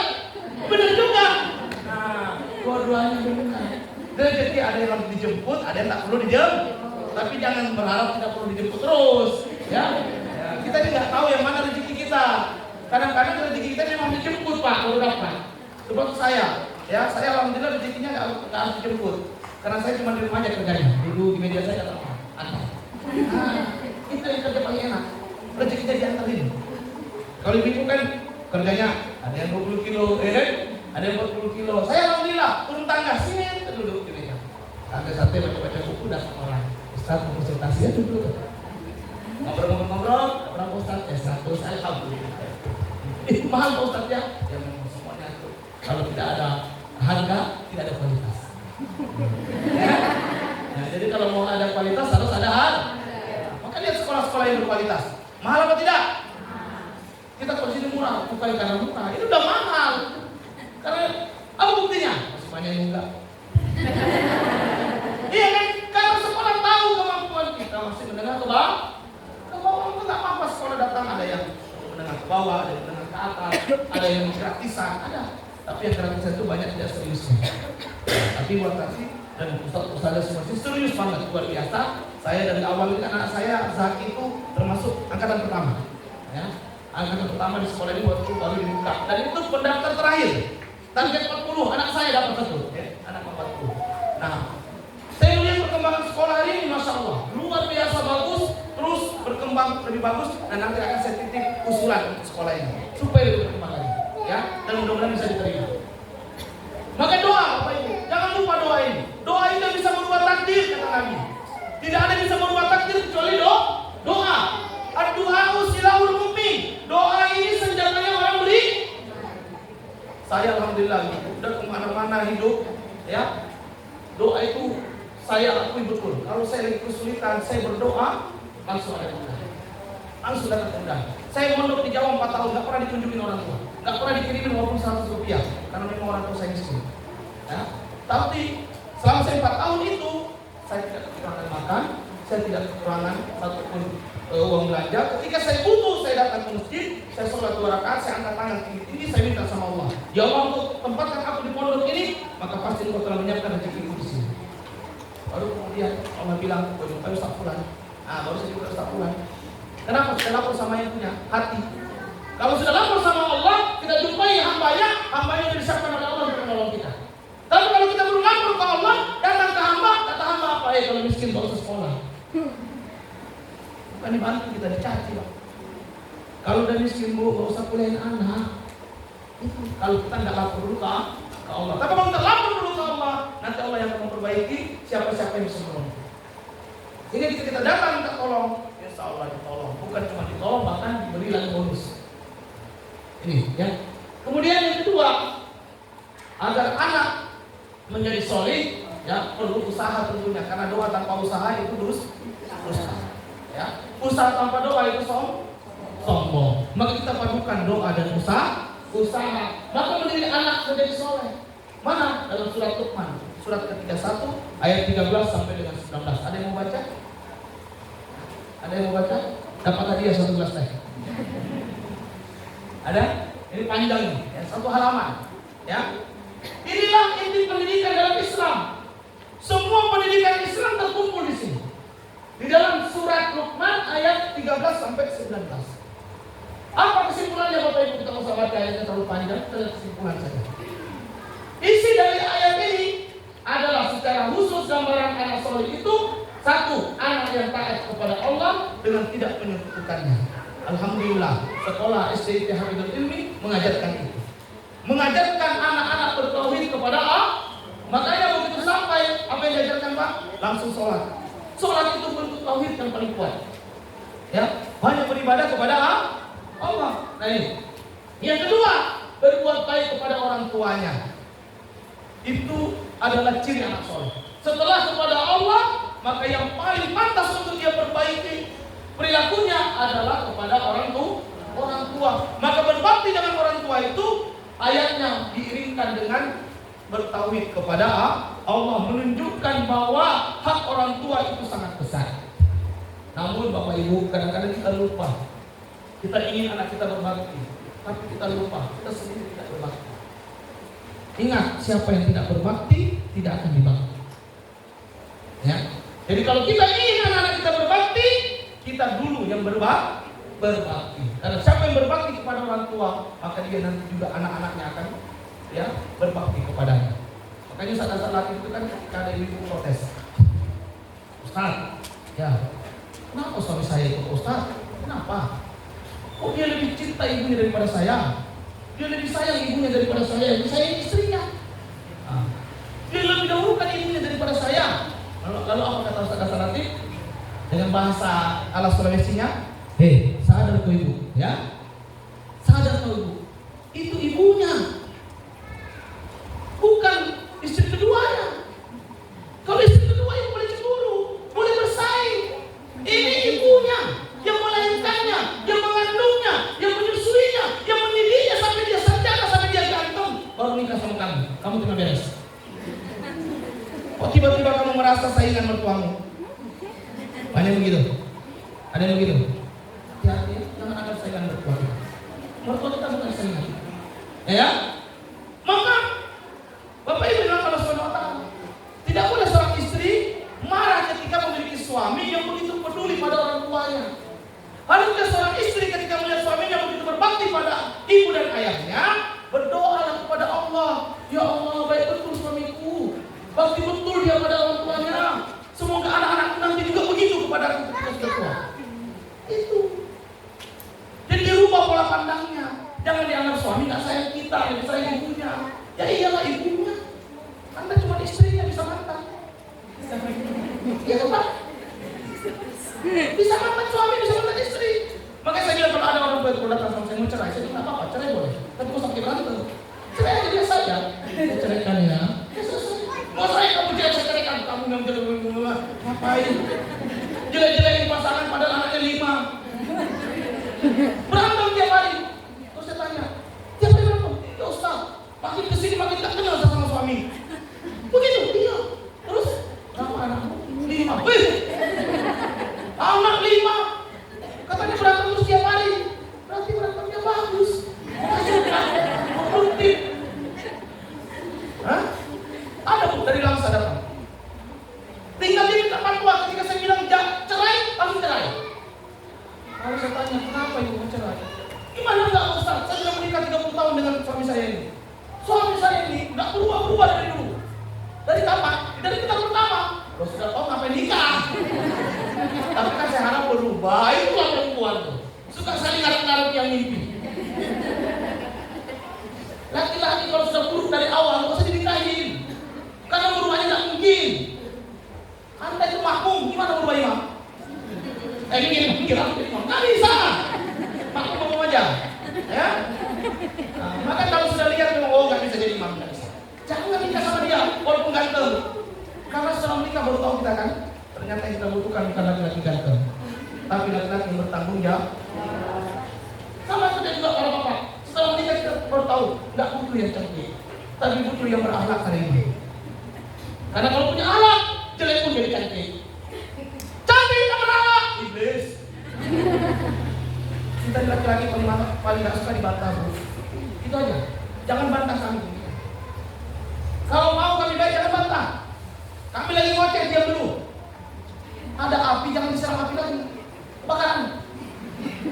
benar juga. Dua-duanya benar. Rezeki ada yang harus dijemput, ada yang tak perlu dijemput. Tapi jangan berharap tidak perlu dijemput terus, ya. Kita ini nggak tahu yang mana rezeki kita. Kadang-kadang rezeki kita memang dijemput Pak, kalau dapat. Seperti saya, ya saya alhamdulillah rezekinya nggak harus dijemput. Karena saya cuma di rumah aja kerjanya. Dulu di media saya kata antar. Itu yang kerja paling enak. Rezekinya diantarin. Kalau ibu kan kerjanya ada yang 20 kilo, ada yang 40 kilo. Saya alhamdulillah turun tangga sini duduk di meja. Sampai sate baca-baca buku udah orang. Ustaz mau konsultasi ya dulu. Ngobrol-ngobrol, berapa Ustaz? 100 alhamdulillah. Itu mahal Pak Ustaz ya? Ya memang semuanya itu. Kalau tidak ada harga, tidak ada kualitas. Ya? Nah, jadi kalau mau ada kualitas harus ada harga. Maka lihat sekolah-sekolah yang berkualitas. Mahal apa tidak? Kita kalau sini murah, bukan karena murah. Ini udah mahal. Karena apa buktinya? Masih banyak yang enggak. Iya kan? Karena sekolah tahu kemampuan kita masih menengah ke bawah. Ke bawah itu nggak apa-apa sekolah datang, ada yang menengah ke bawah, ada yang menengah ke atas, ada yang gratisan, ada. Tapi yang gratisan itu banyak tidak seriusnya. Tapi buat tadi dan ustaz-ustaz semua serius banget, luar biasa. Saya dari awal ini anak saya Zaki itu termasuk angkatan pertama. Ya. Angkatan pertama di sekolah ini waktu baru dibuka. Dan itu pendaftar terakhir. Target 40, anak saya dapat satu. Ya, anak 40. Nah, saya melihat perkembangan sekolah hari ini, Masya Allah, luar biasa bagus, terus berkembang lebih bagus, dan nanti akan saya titip usulan untuk sekolah ini supaya lebih berkembang lagi, ya, dan mudah-mudahan bisa diterima. Maka doa, Bapak Ibu, jangan lupa doa ini. Doa itu bisa merubah takdir, kata Nabi. Tidak ada yang bisa merubah takdir kecuali doa. Ad-du'a'u silahul mu'min. Doa ini senjatanya orang beri. Saya alhamdulillah udah kemana-mana hidup, ya. Doa itu saya akui betul. Kalau saya lagi kesulitan, saya berdoa, langsung ada kemudahan. Langsung dapat kemudahan. Saya mondok di Jawa 4 tahun, nggak pernah ditunjukin orang tua, nggak pernah dikirimin walaupun 100 rupiah, karena memang orang tua saya miskin. Ya. Tapi selama saya 4 tahun itu, saya tidak kekurangan makan, saya tidak kekurangan satupun uang belanja. Ketika saya butuh, saya datang ke masjid, saya sholat 2 rakaat, saya angkat tangan tinggi-tinggi, saya minta sama Allah, ya Allah, untuk tempatkan aku di pondok ini, maka pasti Engkau telah menyiapkan rezeki di sini. Baru kemudian Allah bilang, ayo Ustaz pulang. Baru saya juga Ustaz pulang. Kenapa? Kita lapor sama yang punya hati. Kalau sudah lapor sama Allah, kita jumpai hambanya yang disiapkan oleh Allah untuk menolong kita. Tapi kalau kita belum lapor ke Allah, datang ke hamba, kata hamba apa? Kalau miskin gak usah sekolah. Bukan dibantu, kita dicaci, Pak. Kalau udah miskin bu, gak usah kuliahin anak. Itu kalau kita nggak lapor dulu ke Allah. Tapi kalau kita lapor dulu ke Allah, nanti Allah yang akan memperbaiki siapa-siapa yang bisa menolong. Ini kita datang minta tolong, insya Allah ditolong. Bukan cuma ditolong, bahkan diberi lagi bonus. Ini ya. Kemudian yang kedua, agar anak menjadi solid, ya perlu usaha tentunya. Karena doa tanpa usaha itu dosa. Ya, usaha tanpa doa itu sombong. Maka kita padukan doa dan usaha. Maka menjadi anak menjadi soleh. Mana? Dalam surat Luqman, surat ke-31 ayat 13 sampai dengan 19. Ada yang mau baca? Ada yang mau baca? Dapat hadiah 1 gelas teh. Ada? Ini panjang nih, ya, 1 halaman. Ya. Inilah inti pendidikan dalam Islam. Semua pendidikan Islam terkumpul di sini. Di dalam surat Luqman ayat 13 sampai 19. Apa kesimpulannya Bapak Ibu? Kita usah baca ayatnya terlalu panjang, kita lihat kesimpulan saja. Isi dari ayat ini adalah secara khusus gambaran anak soleh itu, 1, anak yang taat kepada Allah dengan tidak menyekutukannya. Alhamdulillah, sekolah SDIT Hafidhul Ilmi mengajarkan itu. Mengajarkan anak-anak bertauhid kepada Allah. Makanya begitu sampai apa yang diajarkan Pak? Langsung sholat. Sholat itu bentuk tauhid yang paling kuat. Ya, hanya beribadah kepada Allah. Nah ini. Yang kedua, berbuat baik kepada orang tuanya. Itu adalah ciri anak soleh. Setelah kepada Allah, maka yang paling pantas untuk dia perbaiki perilakunya adalah kepada orang tua. Maka berbakti dengan orang tua itu ayatnya diiringkan dengan bertauhid kepada Allah, menunjukkan bahwa hak orang tua itu sangat besar. Namun Bapak Ibu, kadang-kadang kita lupa. Kita ingin anak kita berbakti, tapi kita lupa, kita sendiri tidak berbakti. Ingat, siapa yang tidak berbakti tidak akan dibakti. Ya. Jadi kalau kita ingin anak-anak kita berbakti, kita dulu yang berbakti. Karena siapa yang berbakti kepada orang tua, maka dia nanti juga anak-anaknya akan ya berbakti kepadanya. Makanya saat-saat itu kan ada ibu protes. Ustaz, ya kenapa suami saya ikut Ustaz? Kenapa? Kok dia lebih cinta ibunya daripada saya? Dia lebih sayang ibunya daripada saya. Saya istrinya. Dia lebih dahulukan ibunya daripada saya. Lalu apa kata Ustaz Latif? Dengan bahasa ala Sulawesinya, hei, sadar kau ibu, ya? Sadar kau ibu. Itu ibunya, bukan istri keduanya. Kalau istri kedua yang boleh cemburu, boleh bersaing. Ini ibunya yang melahirkannya, yang mengandungnya, yang menyusuinya, yang mendidiknya sampai dia sarjana, sampai dia ganteng, baru nikah sama kamu. Kamu cuma beres. Kok tiba-tiba kamu merasa saingan mertuamu? Ada yang begitu? Ada yang begitu? Hati-hati, jangan ada saingan mertua. Mertua kita bukan saingan. Ya? Maka Bapak Ibu bilang kalau SWT tidak boleh seorang istri marah ketika memiliki suami yang begitu peduli pada orang tuanya. Harusnya seorang istri ketika melihat suaminya begitu berbakti pada ibu dan ayahnya, berdoalah kepada Allah, ya Allah, baik betul suamiku, bakti betul dia pada orang tuanya. Semoga anak-anakku nanti juga begitu kepada aku ketika sudah tua. Itu. Jadi dirubah pola pandangnya. Jangan dianggap suami nggak sayang kita, lebih sayang ibunya. Ya iyalah ibunya. Anda cuma istrinya, bisa mantan. Iya Pak. Bisa mantan suami, bisa mantan istri. Makanya saya bilang kalau ada orang tua yang datang sama saya mau cerai, saya bilang nggak apa-apa, cerai boleh. Tapi kok sakit berantem. Cerai aja biasa aja. Saya ceraikan ya. Mau saya kamu jangan saya ceraikan, kamu yang jelek-jelek ngapain? Jelek-jelekin pasangan padahal anaknya 5. Berantem tiap hari. Terus saya tanya, tiap hari berantem? Ya Ustaz, makin kesini makin tak kenal sama suami. Begitu? Iya. Terus berapa anakmu? 5. Wih, anak 5. Katanya berantem terus tiap hari. Berarti berantemnya bagus. Produktif. Hah? Ada bu dari Langsa datang. Tinggal dia minta fatwa ketika saya bilang cerai, langsung cerai. Lalu saya tanya, kenapa ibu mau cerai? Gimana enggak Ustaz? Saya sudah menikah 30 tahun dengan suami saya ini. Suami saya ini enggak berubah-ubah dari dulu. Dari kapan? Dari kita pertama. Loh sudah tahu ngapain nikah? Tapi kan saya harap berubah. Itulah perempuan tuh. Suka saling ngarep-ngarep yang mimpi. Laki-laki kalau sudah buruk dari awal nggak usah dinikahin. Karena berubahnya nggak mungkin. Anda itu makmum, gimana berubah imam? Mikir imam, nggak bisa. Makmum aja, ya. Nah, maka kalau sudah lihat memang nggak bisa jadi imam, nggak bisa. Jangan nikah sama dia, walaupun ganteng. Karena setelah menikah baru tahu kita kan, ternyata yang kita butuhkan bukan laki-laki ganteng, tapi laki-laki yang bertanggung jawab. Sama saja juga para bapak. Setelah menikah kita baru tahu, nggak butuh yang cantik, tapi butuh yang berakhlak hari ini. Karena kalau punya ahlak, jelek pun jadi cantik. Cantik tak berakhlak, iblis. Kita laki-laki paling nggak suka dibantah, bu. Itu aja. Jangan bantah kami. Kalau mau kami baik jangan bantah. Kami lagi ngoceh, diam dulu. Ada api, jangan disiram api lagi. Kebakaran.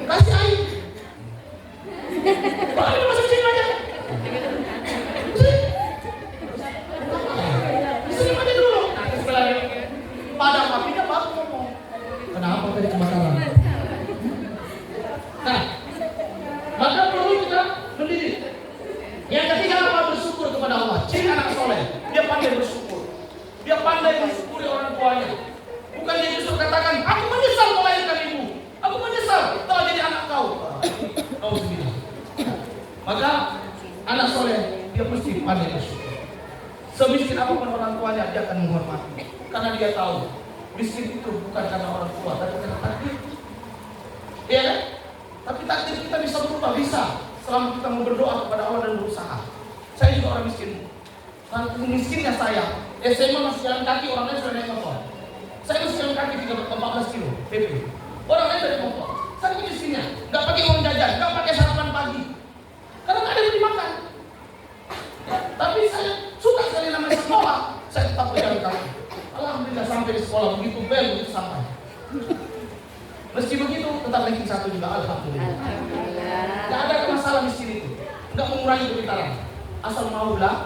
Kasih air. Pak, ini masuk sini aja. Sini aja dulu. Nanti setelah padam apinya baru ngomong. Kenapa tadi kebakaran? Nah, maka perlu kita mendidik. Yang ketiga apa? Bersyukur kepada Allah. Ciri anak soleh, dia pandai bersyukur. Dia pandai mensyukuri orang tuanya. Bukan dia justru katakan, aku menyesal melahirkan Maka anak soleh dia mesti pandai bersyukur. Semiskin apapun orang tuanya dia akan menghormati, karena dia tahu miskin itu bukan karena orang tua, tapi karena takdir. Iya kan? Tapi takdir kita bisa berubah, bisa selama kita mau berdoa kepada Allah dan berusaha. Saya juga orang miskin. Miskinnya saya SMA masih jalan kaki, orang lain sudah naik motor. Saya masih jalan kaki 14 kilo PP. Orang lain dari motor. Saya miskinnya, nggak pakai uang jajan, nggak pakai sarapan pagi, karena nggak ada yang dimakan. Ya, tapi saya suka sekali namanya sekolah. Saya tetap berjalan kaki. Alhamdulillah sampai di sekolah begitu bel begitu sampai. Meski begitu tetap ranking 1 juga, alhamdulillah. Nggak ada masalah miskin itu, nggak mengurangi kepintaran, asal mau belajar.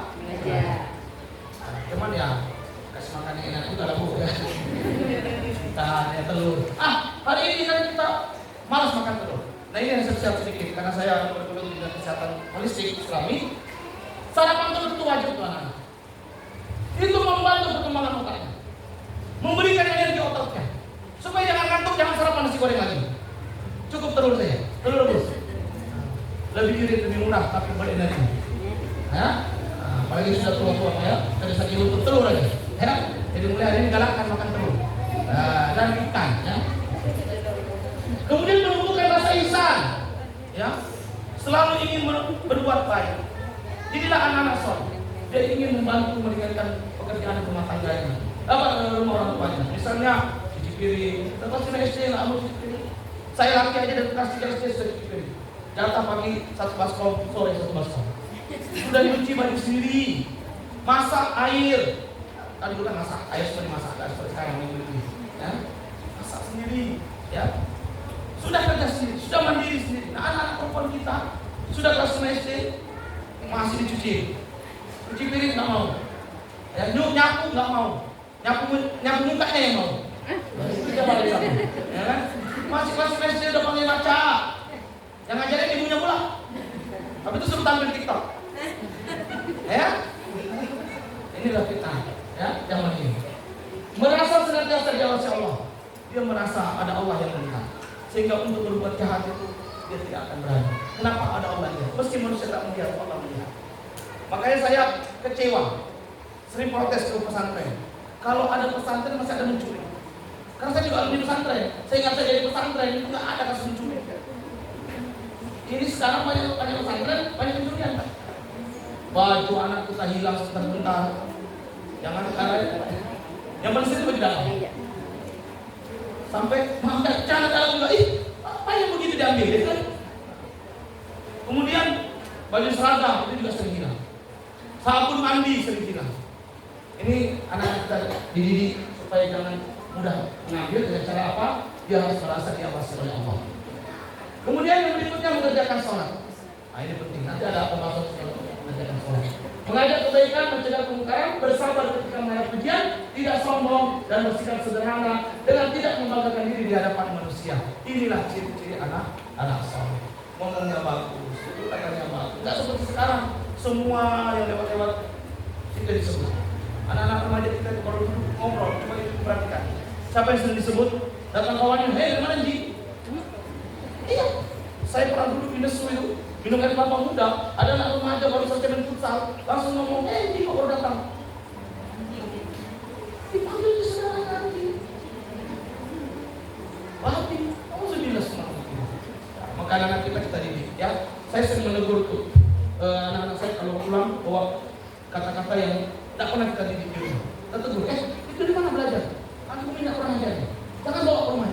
Cuman ya kasih makan yang enak juga lah bu ya. Kita telur. Hari ini kan kita malas makan telur. Nah ini yang saya sedikit karena saya bergelut di kesehatan holistik Islami. Sarapan telur itu wajib tuh anak. Itu membantu perkembangan otaknya, memberikan energi otaknya, supaya jangan ngantuk, jangan sarapan nasi goreng lagi. Cukup telur saja, telur rebus. Lebih irit, lebih murah, tapi berenergi. Ya, apalagi sudah tua-tua ya, dari sakit lutut telur aja. Ya, jadi mulai hari ini galakkan makan telur dan ikan. Ya. Kemudian menumbuhkan rasa ihsan, ya, selalu ingin berbuat baik. Inilah anak-anak soleh. Dia ingin membantu meringankan pekerjaan rumah tangganya, rumah orang tuanya. Misalnya cuci piring, terus SD nggak mau cuci piring. Saya laki aja dari kelas 3 SD sudah cuci piring. Jatah pagi 1 baskom, sore 1 baskom. Sudah nyuci baju sendiri, masak air. Tadi juga masak air sudah dimasak, nggak seperti sekarang ini. Ya, masak sendiri, ya. Sudah kerja sendiri, sudah mandiri sendiri. Nah, anak-anak perempuan kita sudah kelas 5 SD masih dicuci. Cuci piring nggak mau, ya, nyapu nggak mau, nyapu mukanya yang mau. Itu dia balik sama, ya kan? Masih kelas SD udah panggil baca, yang ngajarin ibunya pula. Tapi itu suruh tampil TikTok, ya. Inilah kita, ya, zaman ini. Merasa senantiasa diawasi Allah, dia merasa ada Allah yang melihat, sehingga untuk berbuat jahat itu dia tidak akan berani. Kenapa ada Allah yang? Meski manusia tak melihat, Allah melihat. Makanya saya kecewa, sering protes ke pesantren. Kalau ada pesantren masih ada mencuri. Karena saya juga alumni pesantren. Saya ingat saya jadi pesantren itu nggak ada kasus mencuri. Ini sekarang banyak pesantren, banyak pencurian. Baju anak kita hilang sebentar-bentar. Jangan sekarang. Yang paling sering baju dalam. Sampai mangkat celana dalam juga. Apa yang begitu diambil? Ya kan? Kemudian baju seragam itu juga sering hilang. Sabun mandi sering hilang. Ini anak kita dididik supaya jangan mudah mengambil dengan cara apa? Dia harus merasa diawasi oleh Allah. Kemudian yang berikutnya mengerjakan sholat. Nah ini penting. Nanti ada pembahasan mengerjakan sholat. Mengajak kebaikan, mencegah kemungkaran, bersabar ketika menghadapi ujian, tidak sombong dan bersikap sederhana dengan tidak membanggakan diri di hadapan manusia. Inilah ciri-ciri anak soleh. Ngomongnya bagus, ucapannya bagus. Tidak seperti sekarang. Semua yang lewat-lewat kita disebut. Anak-anak remaja kita itu baru duduk ngobrol, coba itu perhatikan. Siapa yang sering disebut? Datang kawannya, hei dari mana Ji? Iya, saya pernah duduk di Nesu itu, minum air kelapa muda. Ada anak remaja baru saja main futsal, langsung ngomong, hei Ji kok baru datang? Dipanggil di saudara Ji. Berarti, kamu sudah semangat. Maka anak kita didik, ya. Saya sering menegur tuh. Anak-anak saya kalau pulang bawa kata-kata yang tidak pernah kita didik di rumah. Kita tegur, itu di mana belajar? Aku minta kurang ajar. Jangan bawa ke rumah.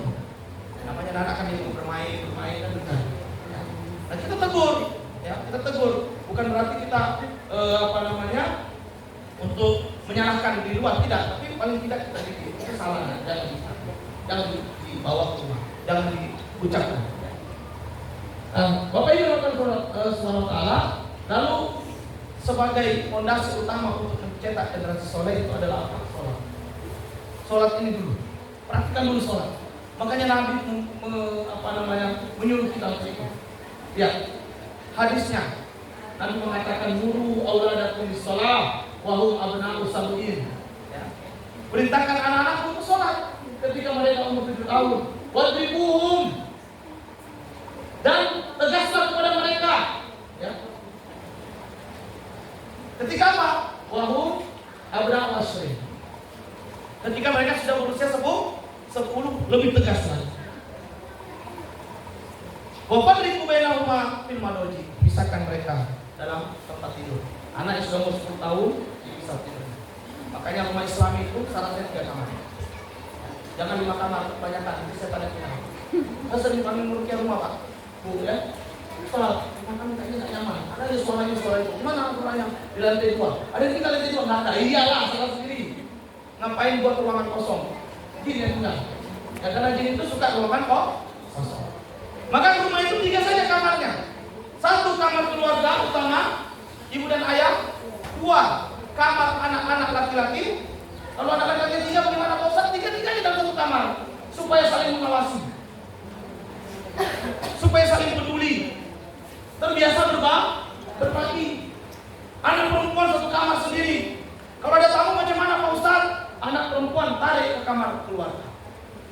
Namanya anak kan yang bermain kan benar. Ya. Nah kita tegur, ya kita tegur. Bukan berarti kita untuk menyalahkan di luar, tidak. Tapi paling tidak kita didik kesalahan, jangan dibawa ke rumah, jangan diucapkan. Bapak Ibu Subhanahu wa Ta'ala. Lalu sebagai fondasi utama untuk mencetak generasi soleh itu adalah apa? Sholat. Sholat ini dulu. Praktikkan dulu sholat. Makanya Nabi menyuruh kita untuk itu. Ya, hadisnya Nabi mengatakan muru auladakum bis-shalah wa hum abna'u sab'in. Ya. Perintahkan anak-anak untuk sholat ketika mereka umur 7 tahun. Wadribuhum. Dan tegaslah kepada mereka, ya, Wa farriqu bainahuma fil madaji, pisahkan mereka dalam tempat tidur. Anak yang sudah umur 10 tahun dipisah tidur. Makanya rumah Islam itu syaratnya 3 kamar. Jangan 5 kamar, kebanyakan nanti saya pada kira. Saya sering kami merukiah rumah Pak, Bu ya. Soal, kami kayaknya nggak nyaman. Ada suaranya itu. Mana suaranya? Di lantai 2. Ada yang tinggal di lantai 2 nggak ada. Iyalah, salah sendiri. Ngapain buat ruangan kosong? Jin yang tinggal. Ya karena jin itu suka ruangan kosong. Maka rumah itu 3 saja kamarnya. 1 kamar keluarga utama, ibu dan ayah. 2 kamar anak-anak laki-laki. Kalau anak laki-laki 3 bagaimana Pak Ustaz? 3-3 dalam 1 kamar. Supaya saling mengawasi. Supaya saling peduli. Terbiasa berbagi. Anak perempuan 1 kamar sendiri. Kalau ada tamu macam mana Pak Ustaz? Anak perempuan tarik ke kamar keluarga.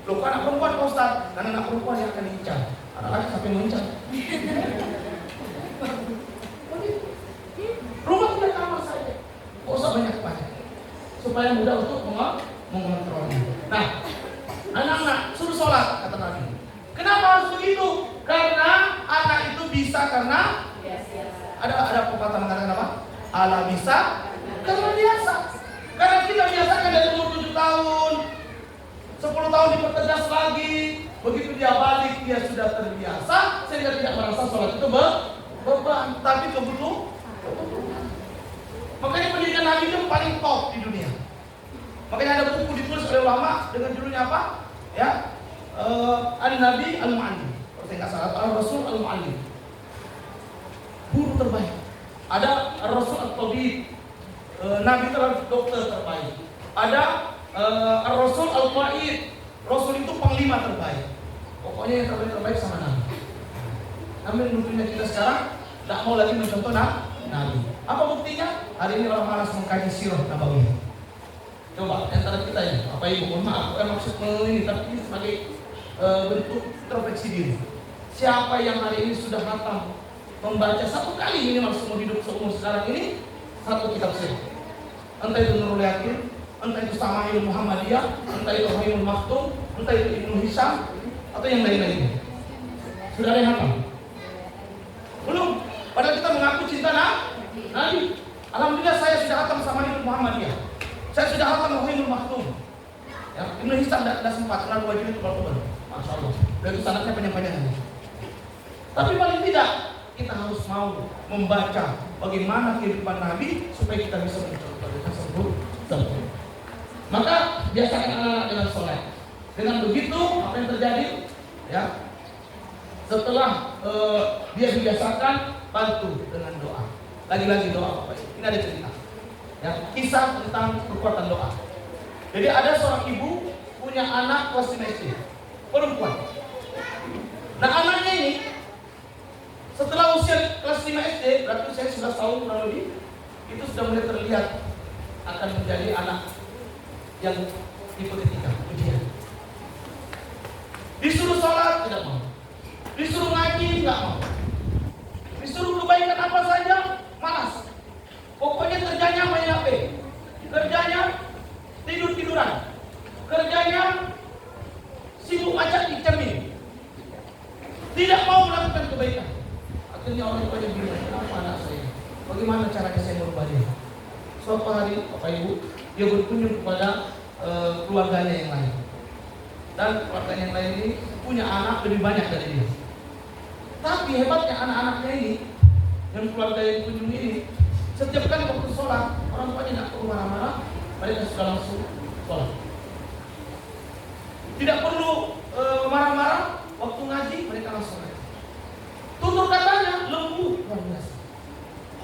Loh, anak perempuan Pak Ustaz, dan anak perempuan yang akan diincar. Anak laki sampai mengincar. Rumah 3 kamar saja. Gak usah banyak-banyak. Supaya mudah untuk mengontrolnya. Nah, anak-anak suruh sholat, kata Nabi. Kenapa harus begitu? Karena anak itu bisa karena ada pepatah mengatakan apa? Ala bisa karena biasa. Karena kita biasakan dari umur 7 tahun, 10 tahun dipertegas lagi. Begitu dia balik, dia sudah terbiasa, sehingga tidak merasa sholat itu beban, tapi kebutuhan. Makanya pendidikan Nabi itu paling top di dunia. Makanya ada buku ditulis oleh ulama dengan judulnya apa? Ya, An-Nabi Al-Mu'allim. Kalau saya nggak salah, Al-Rasul Al-Mu'allim. Guru terbaik. Ada Al-Rasul Al-Tabib. Nabi dokter terbaik. Ada Al-Rasul Al-Qaid. Rasul itu panglima terbaik. Pokoknya yang terbaik sama Nabi. Namun dunia kita sekarang tidak mau lagi mencontoh Nabi. Apa buktinya? Hari ini orang malas mengkaji sirah Nabawiyah. Coba antara kita ini, apa ibu? Mohon maaf, bukan maksud ini, tapi sebagai bentuk introspeksi diri. Siapa yang hari ini sudah hatam membaca 1 kali minimal seumur hidup seumur sekarang ini 1 kitab sirah? Entah itu Nurul Yakin, entah itu Sama'il Muhammadiyah, entah itu Rahimul Maktum, entah itu Ibnu Hisham, atau yang lain-lainnya. Sudah ada yang hatam? Belum. Padahal kita mengaku cinta Nabi. Alhamdulillah saya sudah hatam Sama'il Muhammadiyah. Saya sudah hatam Rahimul Maktum. Ya, Ibnu Hisham tidak sempat karena 2 jilid tebal-tebal. Masya Allah. Dan itu sanadnya panjang-panjang. Tapi paling tidak kita harus mau membaca bagaimana kehidupan Nabi supaya kita bisa mencontoh dengan sempurna. Maka biasakan anak-anak dengan sholat. Dengan begitu apa yang terjadi? Ya, setelah dia dibiasakan, bantu dengan doa. Lagi-lagi doa Bapak. Ini ada cerita. Ya, kisah tentang kekuatan doa. Jadi ada seorang ibu punya anak kelas 5 SD, perempuan. Nah anaknya ini setelah usia kelas 5 SD, berarti usia 11 tahun kurang lebih, itu sudah mulai terlihat akan menjadi anak yang hipotetika, ujian. Disuruh sholat tidak mau, disuruh ngaji tidak mau, disuruh kebaikan apa saja malas. Pokoknya kerjanya main HP, kerjanya tidur-tiduran, kerjanya sibuk baca di cermin, tidak mau melakukan kebaikan. Akhirnya orang tua bilang, kenapa anak saya? Bagaimana caranya saya merubah dia? Suatu hari, Bapak Ibu, dia berkunjung kepada keluarganya yang lain. Dan keluarganya yang lain ini punya anak lebih banyak dari dia. Tapi hebatnya anak-anaknya ini, yang keluarga yang kunjung ini, setiap kali waktu sholat, orang tuanya tidak perlu marah-marah, mereka sudah langsung sholat. Tidak perlu marah-marah, waktu ngaji mereka langsung ngaji. Tutur katanya lembut, luar biasa.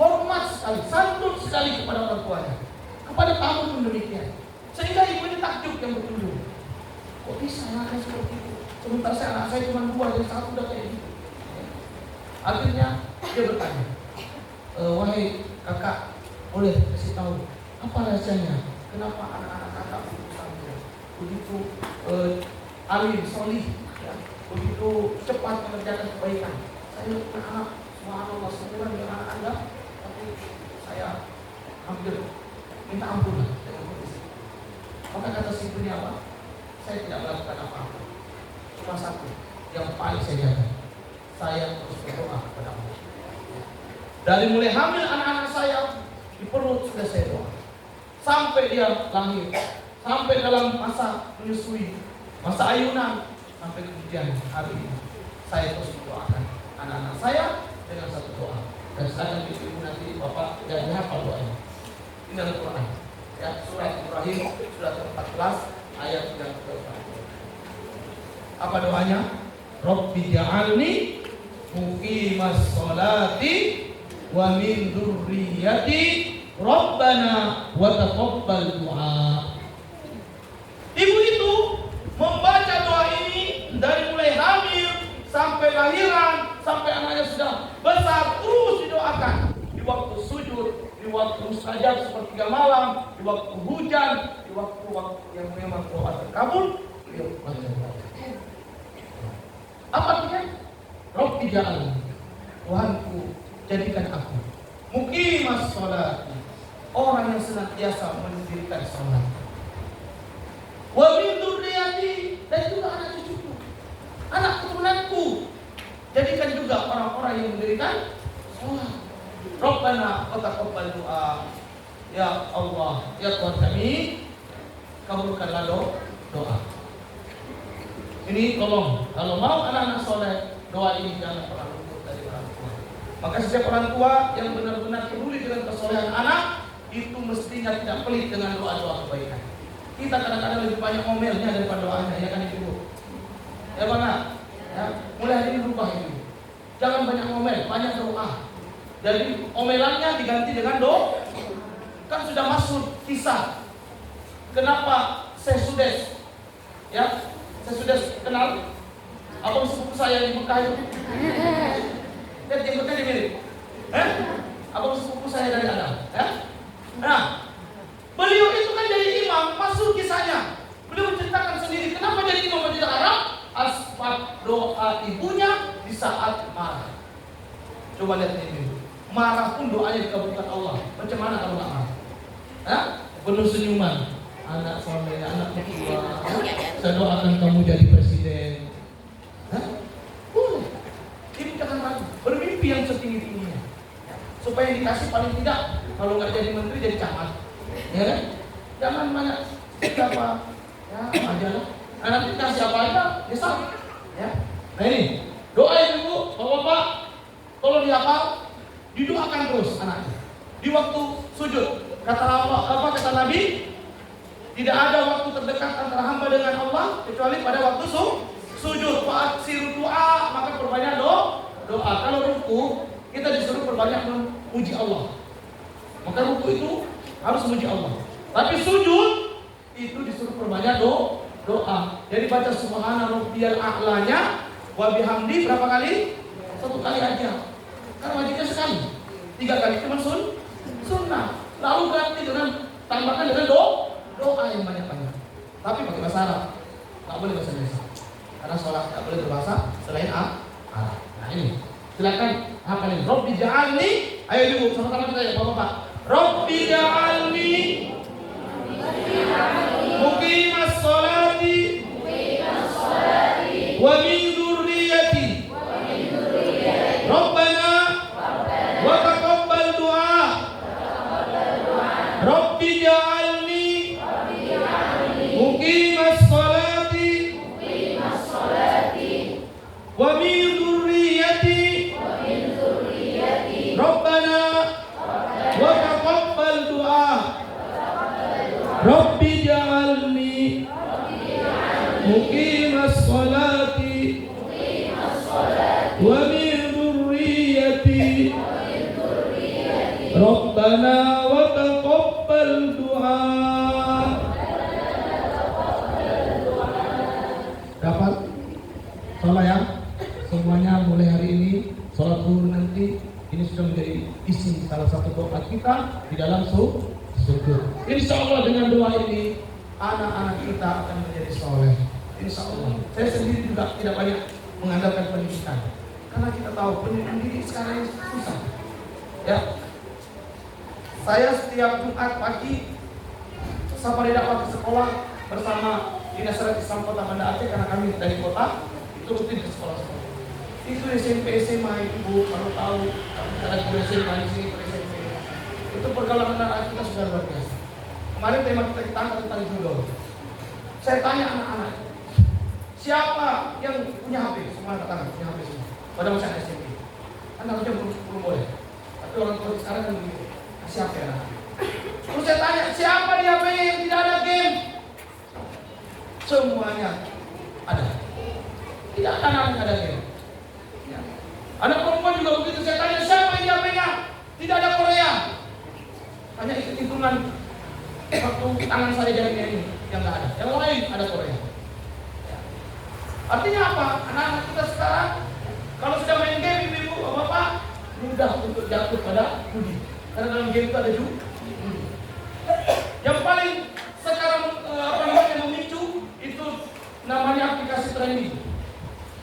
Hormat sekali, santun sekali kepada orang tuanya, kepada tamu pun demikian. Sehingga ibu ini takjub yang berkunjung. Kok bisa anaknya seperti itu? Sementara anak saya cuma 2, jadi 1 udah kayak gitu. Akhirnya dia bertanya, wahai kakak, boleh kasih tahu apa rahasianya? Kenapa anak-anak kakak begitu alim, solih, ya, begitu cepat mengerjakan kebaikan? Saya punya anak, subhanallah, semua dengan anak Anda, tapi saya hampir minta ampun dengan kondisi. Maka kata si ibunya apa? Saya tidak melakukan apa-apa. Cuma 1 yang paling saya jaga. saya terus berdoa kepada Allah. Dari mulai hamil anak-anak saya di perut sudah saya doa, sampai dia lahir, sampai dalam masa menyusui, masa ayunan, sampai kemudian hari ini saya terus mendoakan anak-anak saya dengan satu doa. Dan sekarang ibu nanti bapak jangan hafal doanya. Ini adalah Quran. Ya, surat Ibrahim surat 14 ayat yang ke-4. Apa doanya? Rabbi ja'alni muqimas sholati wa min dzurriyyati Rabbana wa taqabbal du'a. Ibu itu membaca doa ini dari mulai hamil sampai lahiran, sampai anaknya sudah besar, terus didoakan di waktu sujud, di waktu mustajab sepertiga malam, di waktu hujan, di waktu-waktu yang memang doa terkabul. Apa artinya? Rabbi ja'alni, Tuhanku jadikan aku muqimas sholati, orang yang senantiasa mendirikan sholat. Wa min dzurriyyati, dan juga anak cucuku, anak keturunanku, jadikan juga orang-orang yang mendirikan sholat. Rabbana wa taqabbal du'a. Ya Allah, ya Tuhan kami, kabulkanlah doa. Ini tolong, kalau mau anak-anak soleh, doa ini jangan pernah luput dari orang tua. Maka setiap orang tua yang benar-benar peduli dengan kesolehan anak, itu mestinya tidak pelit dengan doa-doa kebaikan. Kita kadang-kadang lebih banyak ngomelnya daripada doanya, ya kan ibu? Ya bang, ya, mulai hari ini berubah ini. Jangan banyak ngomel, banyak doa. Jadi omelannya diganti dengan doa. Kan sudah masuk kisah. Kenapa saya sudah, ya, saya sudah kenal abang sepupu saya di Mekah itu. Lihat jenggotnya dia mirip. Abang sepupu saya dari Adam. Ya? Nah, beliau itu kan jadi imam, masuk kisahnya. Beliau menceritakan sendiri kenapa jadi imam Masjid Arab. Asbab doa ibunya di saat marah. Coba lihat ini. Marah pun doanya dikabulkan Allah. Macam mana kalau nggak marah? Penuh senyuman. Anak soleh, anak tua, saya doakan kamu jadi presiden. Boleh. Ini jangan ragu. Bermimpi yang setinggi-tingginya. Supaya dikasih paling tidak, kalau nggak jadi menteri jadi camat. Ya kan? Jangan banyak siapa. Ya, aja lah. Nanti kasih apa aja, bisa. Ya. Nah ini, doa ibu, bapak-bapak, tolong dihafal, didoakan terus anaknya. Di waktu sujud, kata Nabi, tidak ada waktu terdekat antara hamba dengan Allah kecuali pada waktu sujud. Fa'aksiru doa, maka perbanyak doa. Kalau ruku, kita disuruh perbanyak memuji Allah. Maka ruku itu harus memuji Allah. Tapi sujud itu disuruh perbanyak doa. Jadi baca subhana rabbiyal a'lanya wa bihamdi berapa kali? 1 kali aja. Karena wajibnya sekali. 3 kali cuma sunnah. Lalu ganti dengan tambahkan dengan doa yang banyak-banyak. Tapi pakai bahasa Arab. Tak boleh bahasa Indonesia. Karena sholat tak boleh berbahasa selain Arab. Nah ini. Silakan hafalin. Rabbi ja'alni. Ayo ibu sama-sama kita ya Bapak. Rabbi ja'alni muqimas sholati wa min dzurriyyati Rabbana wa taqabbal du'a. Rabbi ja'alni muqimas sholati wa min dzurriyyati Rabbana wa taqabbal du'a. Rabbi ja'alni muqimas sholati wa min dzurriyyati Rabbana wa taqabbal du'a. Dapat? Salah ya? Semuanya mulai hari ini, sholat zuhur nanti, ini sudah menjadi isi salah satu doa kita di dalam surga. Insya Allah dengan doa ini, anak-anak kita akan menjadi soleh. Insya Allah. Saya sendiri juga tidak banyak mengandalkan pendidikan, karena kita tahu pendidikan diri sekarang ini susah. Ya, saya setiap Jumat pagi safari dakwah ke sekolah bersama Dinas Islam Kota Banda Aceh, karena kami dari kota itu rutin ke sekolah-sekolah. Itu SMP SMA ibu kalau tahu ada guru SMA di sini SMP. Itu pergaulan anak kita sudah luar biasa. Kemarin tema kita angkat tentang judo. Saya tanya anak-anak, siapa yang punya HP? Semua angkat tangan, punya HP semua. Pada masa anak SMP. Anak udah belum boleh. Tapi orang tua sekarang kan begitu. Siapa ya anak? Terus saya tanya, siapa di HP yang tidak ada game? Semuanya ada. Tidak ada anak yang ada game. Ya. Anak perempuan juga begitu. Saya tanya, siapa yang di HP-nya? Tidak ada Korea. Hanya hitungan waktu tangan saya jarinya ini yang nggak ada. Yang lain ada Korea. Ya. Artinya apa? Anak-anak kita sekarang kalau sudah main game, ibu, bapak mudah untuk jatuh pada judi. Karena dalam game itu ada judi. Yang paling sekarang memicu itu namanya aplikasi trading,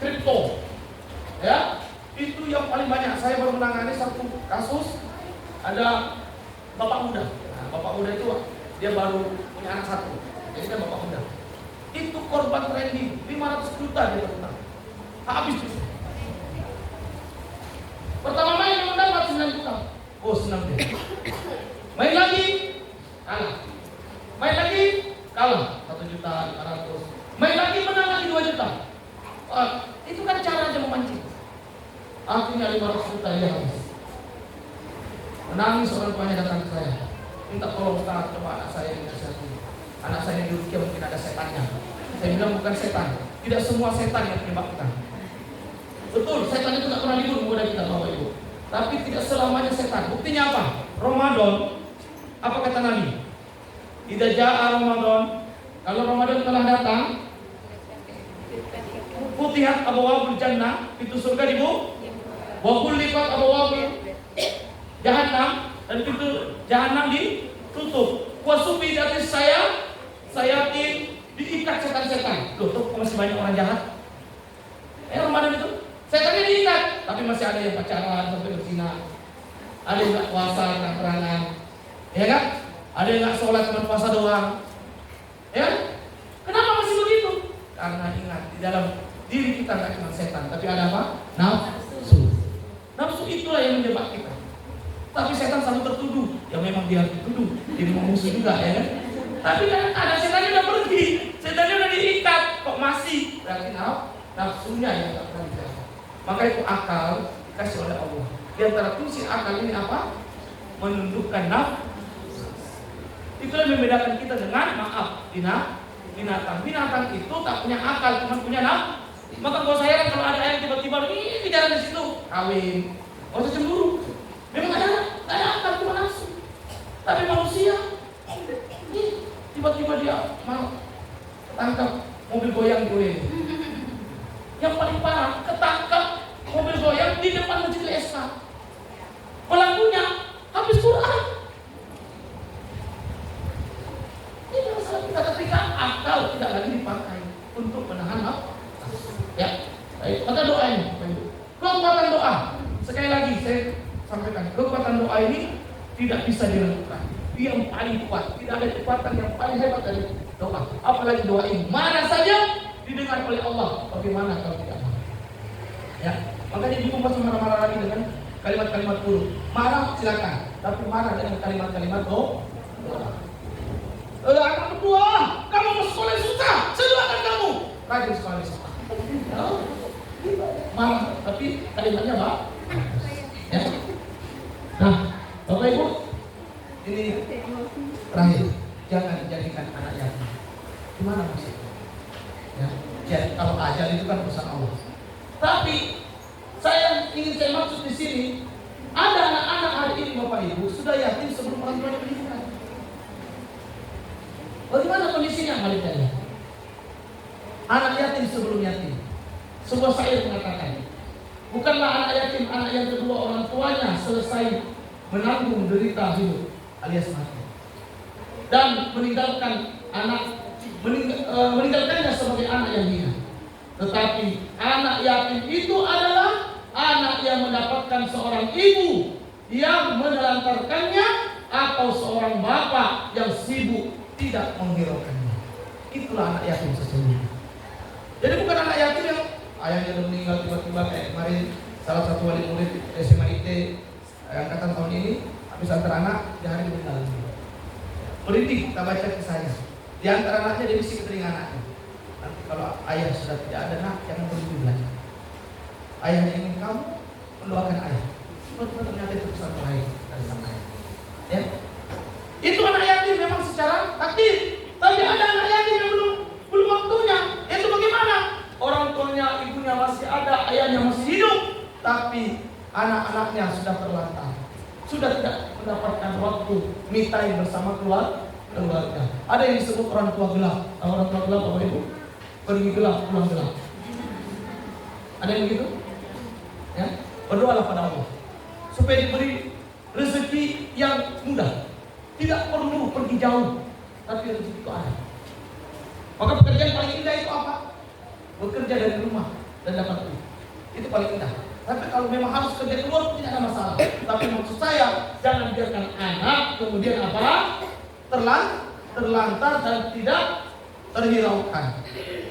kripto. Ya, itu yang paling banyak. Saya baru menangani satu kasus, ada bapak muda. Nah, bapak muda itu dia baru punya anak satu, jadi dia bapak muda. Itu korban trading 500 juta dia terutang. Habis itu. Pertama main yang mendapat 9 juta. Oh, senang dia. Main lagi, kalah. Main lagi, kalah 1 juta 500. Main lagi, menang lagi 2 juta. Itu kan cara aja memancing. Akhirnya 500 juta dia habis. Menangis orang tuanya datang ke saya. Minta tolong Ustaz, coba anak saya dinasihati. Anak saya di Rukia mungkin ada setannya. Saya bilang bukan setan. Tidak semua setan yang menyebabkan. Betul, setan itu tidak pernah libur kepada kita Bapak Ibu. Tapi tidak selamanya setan. Buktinya apa? Ramadan. Apa kata Nabi? Idza jaa Ramadan. Kalau Ramadan telah datang, futihat abwaabul jannah, pintu surga dibuka. Wa ghulliqat abwaabul jahannam, dan pintu jahannam ditutup. Wa sufidatis sayatin, diikat setan-setan. Loh, tuh masih banyak orang jahat. Ramadan itu setannya diikat, tapi masih ada yang pacaran sampai berzina. Ada yang nggak puasa terang-terangan, ya kan? Ada yang nggak sholat cuma puasa doang, ya? Kenapa masih begitu? Karena ingat, di dalam diri kita nggak cuma setan, tapi ada apa? Nafsu. Nafsu itulah yang menjebak kita. Tapi setan selalu tertuduh, ya memang dia dituduh, dia memang musuh juga, ya kan? Tapi kan ada setannya udah pergi, setannya udah diikat, kok masih? Berarti nafsunya yang nggak pernah dijaga. Maka itu akal dikasih oleh Allah. Di antara fungsi akal ini apa? Menundukkan nafsu. Itulah yang membedakan kita dengan binatang. Binatang itu tak punya akal, cuma punya nafsu. Maka kalau saya kalau ada ayam tiba-tiba ini jalan di situ, kawin, nggak usah cemburu. Memang ada akal, cuma nafsu. Tapi manusia, tiba-tiba dia mau tangkap mobil goyang di UIN. Yang paling parah, ketangkap mobil goyang di depan masjid LSK. Pelakunya habis Quran. Ini masalah kita ketika akal tidak lagi dipakai untuk menahan nafsu. Ya, baik. Maka doanya, kekuatan doa. Sekali lagi saya sampaikan, kekuatan doa ini tidak bisa dilakukan. Dia yang paling kuat. Tidak ada kekuatan yang paling hebat dari doa. Apalagi doa ini. Mana saja didengar oleh Allah. Bagaimana kalau tidak marah? Ya, makanya ibu masih marah-marah lagi dengan kalimat-kalimat buruk. Marah silakan, tapi marah dengan kalimat-kalimat doa. Anak berdua, kamu mau sekolah susah, saya doakan kamu. Rajin sekolah susah. Marah, tapi kalimatnya apa? Ya. Nah, Bapak Ibu, ini terakhir, jangan jadikan anak yatim. Gimana maksudnya? Ya, kalau ajal itu kan urusan Allah. Tapi saya maksud di sini, ada anak-anak hari ini Bapak Ibu sudah yatim sebelum orang tuanya menikah. Bagaimana kondisinya Malik tadi? Anak yatim sebelum yatim. Sebuah syair mengatakan, bukanlah anak yatim anak yang kedua orang tuanya selesai menanggung derita hidup alias mati, dan meninggalkannya sebagai anak yang hina. Tetapi anak yatim itu adalah anak yang mendapatkan seorang ibu yang menelantarkannya atau seorang bapak yang sibuk tidak menghiraukannya. Itulah anak yatim sesungguhnya. Jadi bukan anak yatim yang ayahnya udah meninggal tiba-tiba kayak kemarin salah satu wali murid SMA IT angkatan tahun ini habis antar anak di hari meninggal. Merinding kita baca kisahnya. Di antara anaknya dia bisi ke telinga anaknya. Nanti kalau ayah sudah tidak ada nak, jangan berhenti belajar. Ayahnya ingin kamu mendoakan ayah. Betul ternyata itu pesan terakhir dari sang ayah. Ya, itu anak yatim memang secara takdir. Tapi ada anak yatim yang belum waktunya. Itu bagaimana? Orang tuanya, ibunya masih ada, ayahnya masih hidup, tapi anak-anaknya sudah terlantar, sudah tidak mendapatkan waktu me time bersama keluarga. Ada yang disebut orang tua gelap. Orang tua gelap apa itu? Pergi gelap, pulang gelap. Ada yang begitu? Ya, berdoalah pada Allah supaya diberi rezeki yang mudah. Tidak perlu pergi jauh, tapi rezeki itu ada. Maka pekerjaan paling indah itu apa? Bekerja dari rumah dan dapat duit. Itu paling indah. Tapi kalau memang harus kerja keluar tidak ada masalah. Tapi maksud saya jangan biarkan anak kemudian apa? Terlantar dan tidak terhiraukan.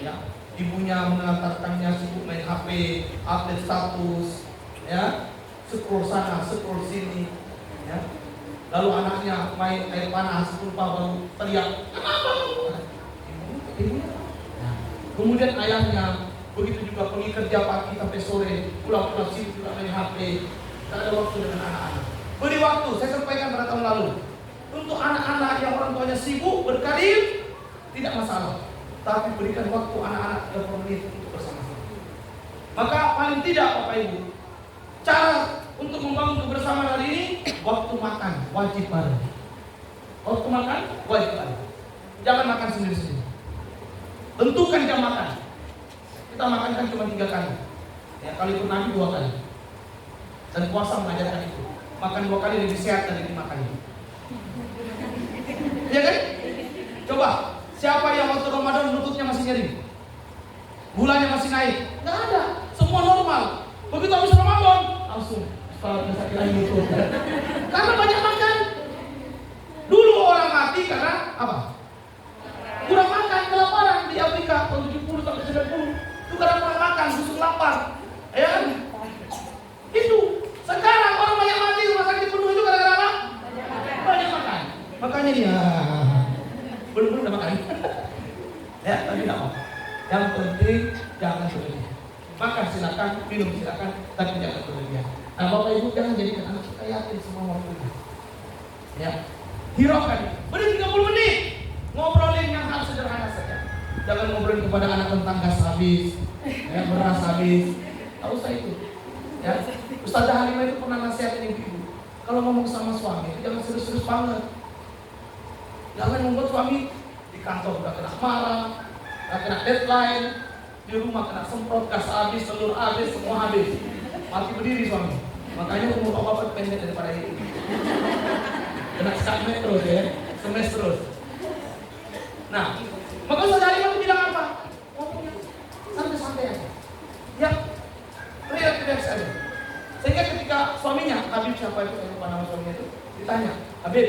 Ya, ibunya menelantarkannya sibuk main HP, update status, ya, scroll sana, scroll sini, ya. Lalu anaknya main air panas, lupa baru teriak, kenapa? Ibunya. Nah, kemudian ayahnya begitu juga pergi kerja pagi sampai sore, pulang sibuk juga main HP, tak ada waktu dengan anak-anak. Beri waktu, saya sampaikan pada tahun lalu. Untuk anak-anak yang orang tuanya sibuk berkarir, tidak masalah. Tapi berikan waktu anak-anak 30 menit untuk bersama-sama. Maka paling tidak Bapak Ibu, cara untuk membangun kebersamaan hari ini, waktu makan wajib bareng. Waktu makan wajib bareng. Jangan makan sendiri-sendiri. Tentukan jam makan. Kita makan kan cuma 3 kali. Ya, kali itu Nabi 2 kali. Dan puasa mengajarkan itu. Makan 2 kali lebih sehat dari 5 kali. Iya kan? Coba, siapa yang waktu Ramadan lututnya masih nyeri? Gulanya masih naik? Nggak ada, semua normal. Begitu habis Ramadan, langsung kalau sakit lagi lutut. Karena banyak makan. Dulu orang mati karena apa? Kurang makan, kelaparan di Afrika tahun 70 sampai 90. Itu karena kurang makan, busuk lapar. Ya kan? Itu. Sekarang orang banyak mati rumah sakit penuh itu gara-gara apa? Banyak makan. Makanya dia belum udah makan. Ya, tapi tidak apa. Yang penting jangan berlebihan. Makan silakan, minum silakan, tapi jangan berlebihan. Nah, Bapak Ibu jangan jadikan anak kita yakin semua waktunya. Ya, hiraukan. Beri 30 menit ngobrolin yang hal sederhana saja. Jangan ngobrolin kepada anak tentang gas habis, ya, beras habis. Tak usah itu. Ya, Ustazah Halimah itu pernah nasihatin ibu. Kalau ngomong sama suami, jangan serius-serius banget. Jangan membuat suami di kantor udah kena marah, udah kena deadline, di rumah kena semprot, gas habis, telur habis, semua habis. Mati berdiri suami. Makanya umur bapak pendek daripada itu. Kena sakit terus ya, semes terus. Nah, maka saudara itu bilang apa? Ngomongnya santai-santai aja. Ya, relax aja. Sehingga ketika suaminya, Habib siapa itu, saya lupa nama suaminya itu, ditanya, Habib,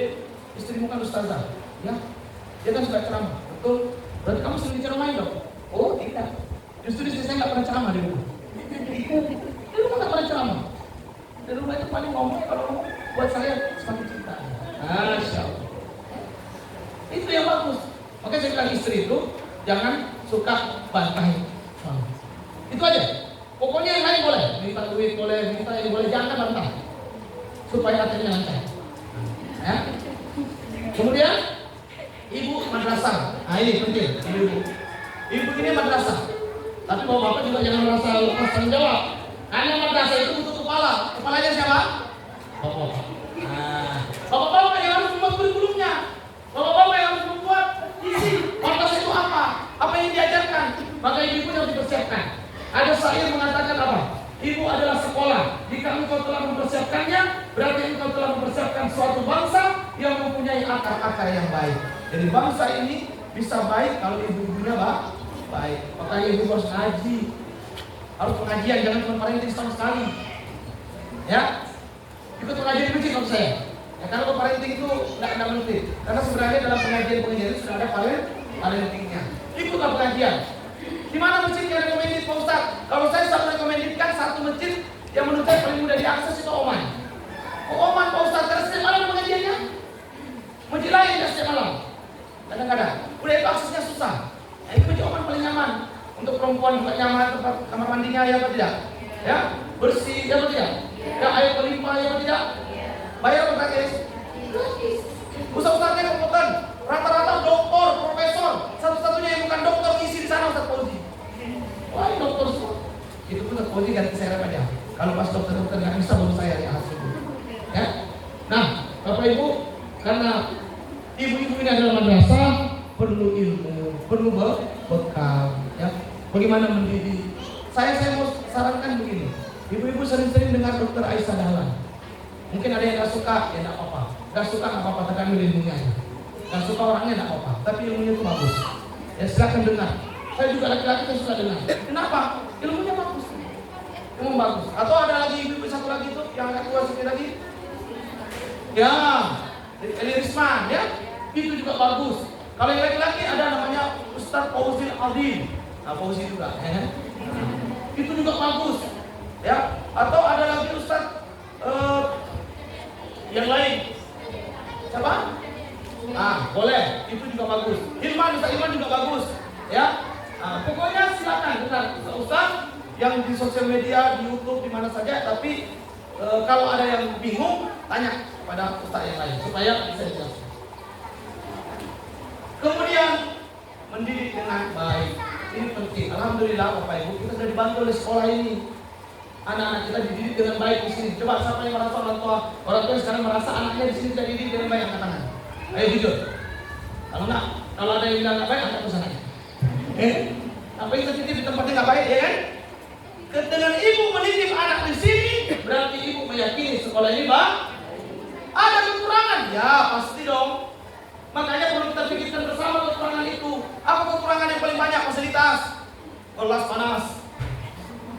istrimu kan ustazah, ya? Dia kan suka ceramah, betul? Berarti kamu sering diceramain dong? Oh tidak, justru istri saya nggak pernah ceramah di rumah. Di rumah nggak pernah ceramah. Di rumah itu paling ngomong, kalau ngomong buat saya semakin cinta. Masya Allah. Itu yang bagus. Makanya saya bilang istri itu jangan suka bantahin suami. Itu aja. Pokoknya yang lain boleh, minta duit boleh, minta ini boleh, jangan bantah supaya hatinya lancar. Ya. Kemudian ibu madrasah. Nah ini penting, ibu. Ibu ini madrasah. Tapi bapak juga jangan merasa lepas tanggung jawab. Karena madrasah itu butuh kepala. Kepalanya siapa? Bapak. Nah, bapak-bapak yang harus membuat kurikulumnya. Bapak-bapak yang harus membuat isi madrasah itu apa? Apa yang diajarkan? Maka ibu harus dipersiapkan. Ada syair mengatakan apa? Ibu adalah sekolah. Jika engkau telah mempersiapkannya, berarti engkau telah mempersiapkan suatu bangsa yang mempunyai akar-akar yang baik. Jadi bangsa ini bisa baik kalau ibu-ibunya baik. Makanya ibu harus ngaji, harus pengajian, jangan cuma parenting setahun sekali. Ya, ikut pengajian di masjid maksud saya. Ya, karena parenting itu tidak mengerti. Karena sebenarnya dalam pengajian itu sudah ada parentingnya. Ikutlah pengajian. Di mana masjid yang recommended Pak Ustaz? Kalau saya selalu rekomendasikan satu masjid yang menurut saya paling mudah diakses itu Oman. Oman Pak Ustaz, karena setiap malam pengajiannya. Masjid lain tidak setiap malam. Kadang-kadang. Udah itu aksesnya susah. Nah, ini masjid Oman paling nyaman. Untuk perempuan juga nyaman, tempat kamar mandinya ya apa tidak? Ya, bersih ya apa tidak? Ya, air berlimpah ya apa tidak? Bayar apa gratis? Gratis. Ustaz-ustaznya bukan rata-rata doktor, profesor. Satu-satunya yang bukan dokter isi di sana Ustaz Fauzi. Wah, ini dokter semua. Itu pun Ustaz Fauzi ganti serep aja. Kalau pas dokter-dokter nggak bisa baru saya ya hasil. Ya. Nah, Bapak Ibu, karena ibu-ibu ini adalah madrasah, perlu ilmu, perlu bekal, ya. Bagaimana mendidik? Saya mau sarankan begini. Ibu-ibu sering-sering dengar Dokter Aisyah Dahlan. Mungkin ada yang nggak suka, ya nggak apa-apa. Nggak suka nggak apa-apa, tergantung ilmunya aja. Nggak suka orangnya nggak apa-apa, tapi ilmunya itu bagus. Ya silakan dengar. Saya juga laki-laki yang suka dengar. Kenapa? Ilmunya bagus. Ilmu bagus. Atau ada lagi ibu satu lagi itu yang agak tua sedikit lagi. Ya, Eli Risman, ya, itu juga bagus. Kalau yang laki-laki ada namanya Ustaz Fauzil Azim. Nah, Fauzi juga, ya. Itu juga bagus, ya. Atau ada lagi Ustaz yang lain. Siapa? Boleh, itu juga bagus. Ustaz Ilman juga bagus, ya. Pokoknya silakan dengar Ustaz yang di sosial media, di YouTube, di mana saja. Tapi kalau ada yang bingung, tanya pada Ustaz yang lain supaya bisa dijelaskan. Kemudian mendidik dengan baik, ini penting. Alhamdulillah Bapak Ibu, kita sudah dibantu oleh sekolah ini. Anak-anak kita dididik dengan baik di sini. Coba siapa yang merasa orang tua sekarang merasa anaknya di sini tidak dididik dengan baik, angkat tangan. Ayo jujur. Kalau ada yang bilang nggak baik, angkat tangan. Apa yang terjadi di tempatnya nggak baik, ya kan? Dengan ibu mendidik anak di sini, berarti ibu meyakini sekolah ini ada kekurangan. Ya pasti dong. Makanya perlu kita pikirkan bersama kekurangan itu. Apa kekurangan yang paling banyak? Fasilitas. Kelas panas.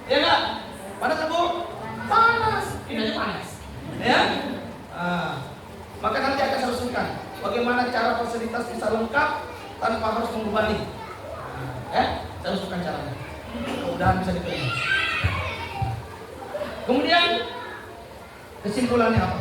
Ya enggak? Panas kan Bu? Panas. Ini aja panas. Ya? Maka nanti akan saya usulkan bagaimana cara fasilitas bisa lengkap tanpa harus membebani. Saya usulkan caranya. Mudah-mudahan bisa diterima. Kemudian kesimpulannya apa?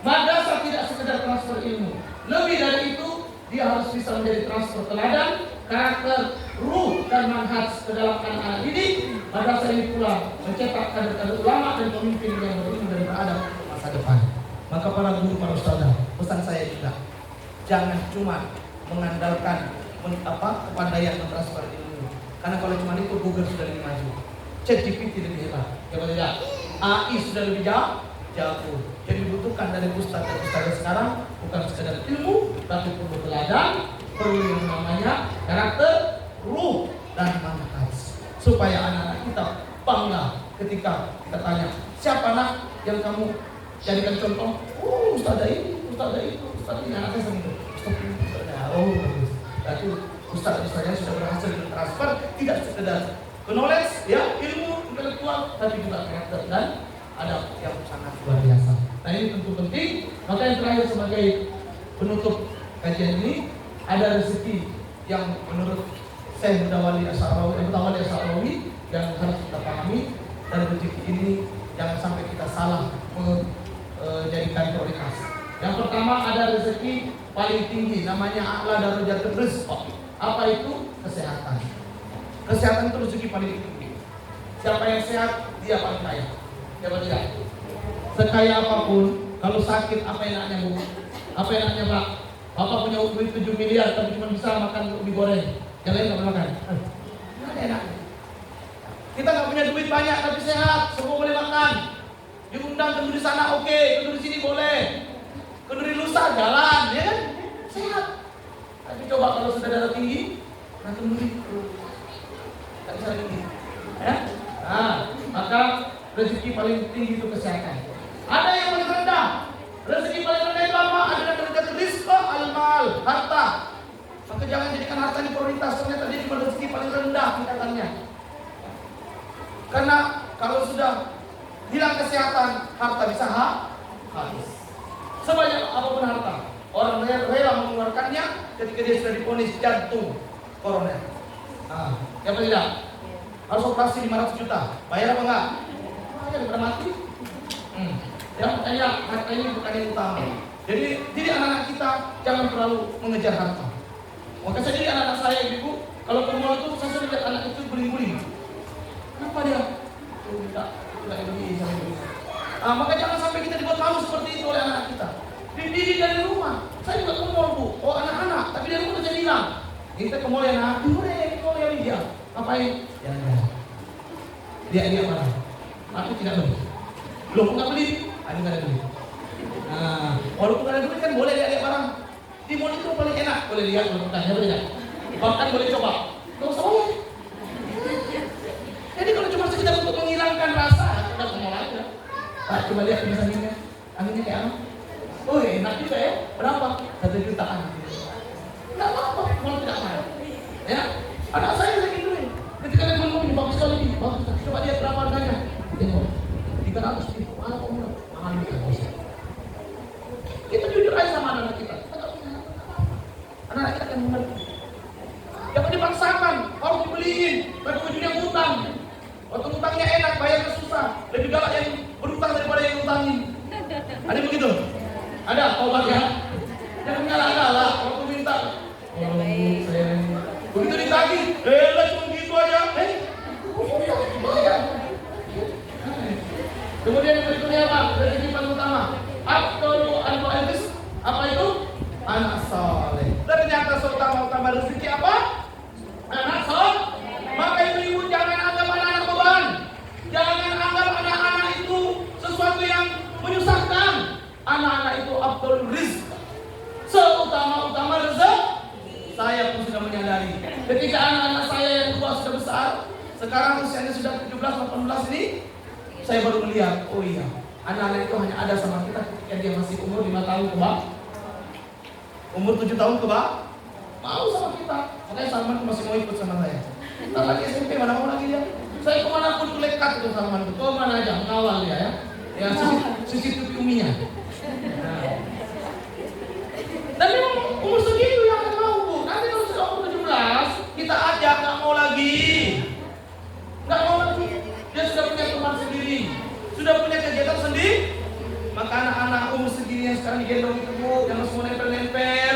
Madrasah tidak sekedar transfer ilmu. Lebih dari itu, dia harus bisa menjadi transfer teladan, karakter, ruh, dan manhaj ke dalam anak-anak ini. Madrasah ini pula mencetak kader-kader ulama dan pemimpin yang berilmu dan beradab masa depan. Maka para guru, para ustazah, pesan saya juga, jangan cuma mengandalkan kepandaian mentransfer ilmu. Karena kalau cuma itu, Google sudah lebih maju, ChatGPT lebih hebat, ya betul tidak? AI sudah lebih jauh. Jadi dibutuhkan dari ustaz dan ustazah sekarang bukan sekedar ilmu, tapi perlu teladan, perlu yang namanya karakter, ruh, dan manhaj, supaya anak-anak kita bangga ketika kita tanya, siapa anak yang kamu jadikan contoh? Ustazah ini, ustazah itu, ustazah ini. Anaknya sering bagus. Berarti ustazah-ustazah sudah berhasil mentransfer tidak sekedar knowledge, ya, ilmu intelektual, tapi juga karakter dan ada yang sangat luar biasa. Nah ini tentu penting. Maka yang terakhir sebagai penutup kajian ini, ada rezeki yang menurut Syekh Mutawalli Asy'arawi yang harus kita pahami, dan rezeki ini jangan sampai kita salah menjadikan prioritas. Yang pertama ada rezeki paling tinggi, namanya a'la darajatul rizq. Apa itu? Kesehatan. Kesehatan itu rezeki paling tinggi. Siapa yang sehat, dia paling kaya. Siapa tidak? Sekaya apapun, kalau sakit apa enaknya Bu? Apa enaknya Pak? Bapak punya duit 7 miliar tapi cuma bisa makan ubi goreng. Yang lain nggak boleh makan. Nggak ada enaknya. Kita nggak punya duit banyak tapi sehat, semua boleh makan. Diundang kenduri sana oke, kenduri sini boleh. Kenduri lusa jalan, ya kan? Sehat. Tapi coba kalau sudah darah tinggi, nah kenduri nggak bisa tinggi. Ya? Maka rezeki paling tinggi itu kesehatan. Ada yang paling rendah. Rezeki paling rendah itu apa? Ada derajat rizq al-mal, harta. Maka jangan jadikan harta ini prioritas. Ternyata dia cuma rezeki paling rendah tingkatannya. Karena kalau sudah hilang kesehatan, harta bisa habis. Sebanyak apapun harta, orang rela mengeluarkannya ketika dia sudah divonis jantung koroner. Ya apa tidak? Harus operasi 500 juta. Bayar apa enggak? Bayar daripada mati. Ya makanya harta ini bukan yang utama. Jadi anak-anak kita jangan terlalu mengejar harta. Maka saya anak-anak saya ibu, kalau ke mall itu saya sering lihat anak itu guling-guling. Kenapa dia? Tidak beli sama ibu. Maka jangan sampai kita dibuat malu seperti itu oleh anak kita. Dididik dari rumah. Saya juga ke mall bu, anak-anak. Tapi dari rumah saya bilang, kita ke mall ya nak, ke mall ya dia. Ngapain? Ya. Dia mana? Aku tidak beli. Loh, kok nggak beli? Aku nggak ada duit. Walaupun nggak ada duit kan boleh lihat barang. Di mall itu paling enak, boleh lihat, boleh lihat. Bahkan boleh coba. Nggak usah bayar. Jadi kalau cuma sekedar untuk menghilangkan rasa, kita ke mall aja. Pak, coba lihat kipas anginnya kayak apa? Oh enak juga ya. Berapa? 1 jutaan. Nggak apa-apa, mall tidak mahal. Ya, anak saya lagi duit. Ketika dia ngomong ini bagus sekali, bagus. Coba lihat berapa harganya. Tengok, 300 ribu. Mana kok murah? Mahal juga. Kita jujur aja sama anak kita. Anak kita akan mengerti. Jangan dipaksakan, harus dibeliin. Tapi ujungnya utang. Waktu utangnya enak, bayarnya susah. Lebih galak yang berutang daripada yang utangin. Ada yang begitu? Ada, taubat ya? Jangan galak-galak. Waktu minta, saya begitu ditagih, lah cuma gitu aja. Kemudian yang berikutnya apa? Rezeki paling utama. Abdul Al-Mu'adis. Apa itu? Anak soleh. Ternyata seutama-utama rezeki apa? Anak soleh. Maka ibu-ibu jangan anggap anak-anak beban. Jangan anggap anak-anak itu sesuatu yang menyusahkan. Anak-anak itu Abdul Rizq. Seutama-utama rezeki. Saya pun sudah menyadari. Ketika anak-anak saya yang tua sudah besar, sekarang usianya sudah 17-18 ini, saya baru melihat, oh iya, anak-anak itu hanya ada sama kita ketika dia masih umur 5 tahun ke bawah, umur 7 tahun ke bawah, mau sama kita. Makanya Salman masih mau ikut sama saya. Ntar lagi SMP mana mau lagi dia? Saya kemana pun lekat itu Salman itu, kemana aja mengawal dia ya. Ya CCTV uminya. Dan memang umur segitu yang akan mau bu. Nanti kalau sudah umur 17, kita ajak nggak mau lagi. Dia sudah punya teman sendiri, sudah punya kegiatan sendiri. Maka anak-anak umur segini yang sekarang digendong itu bu, jangan semua nempel-nempel.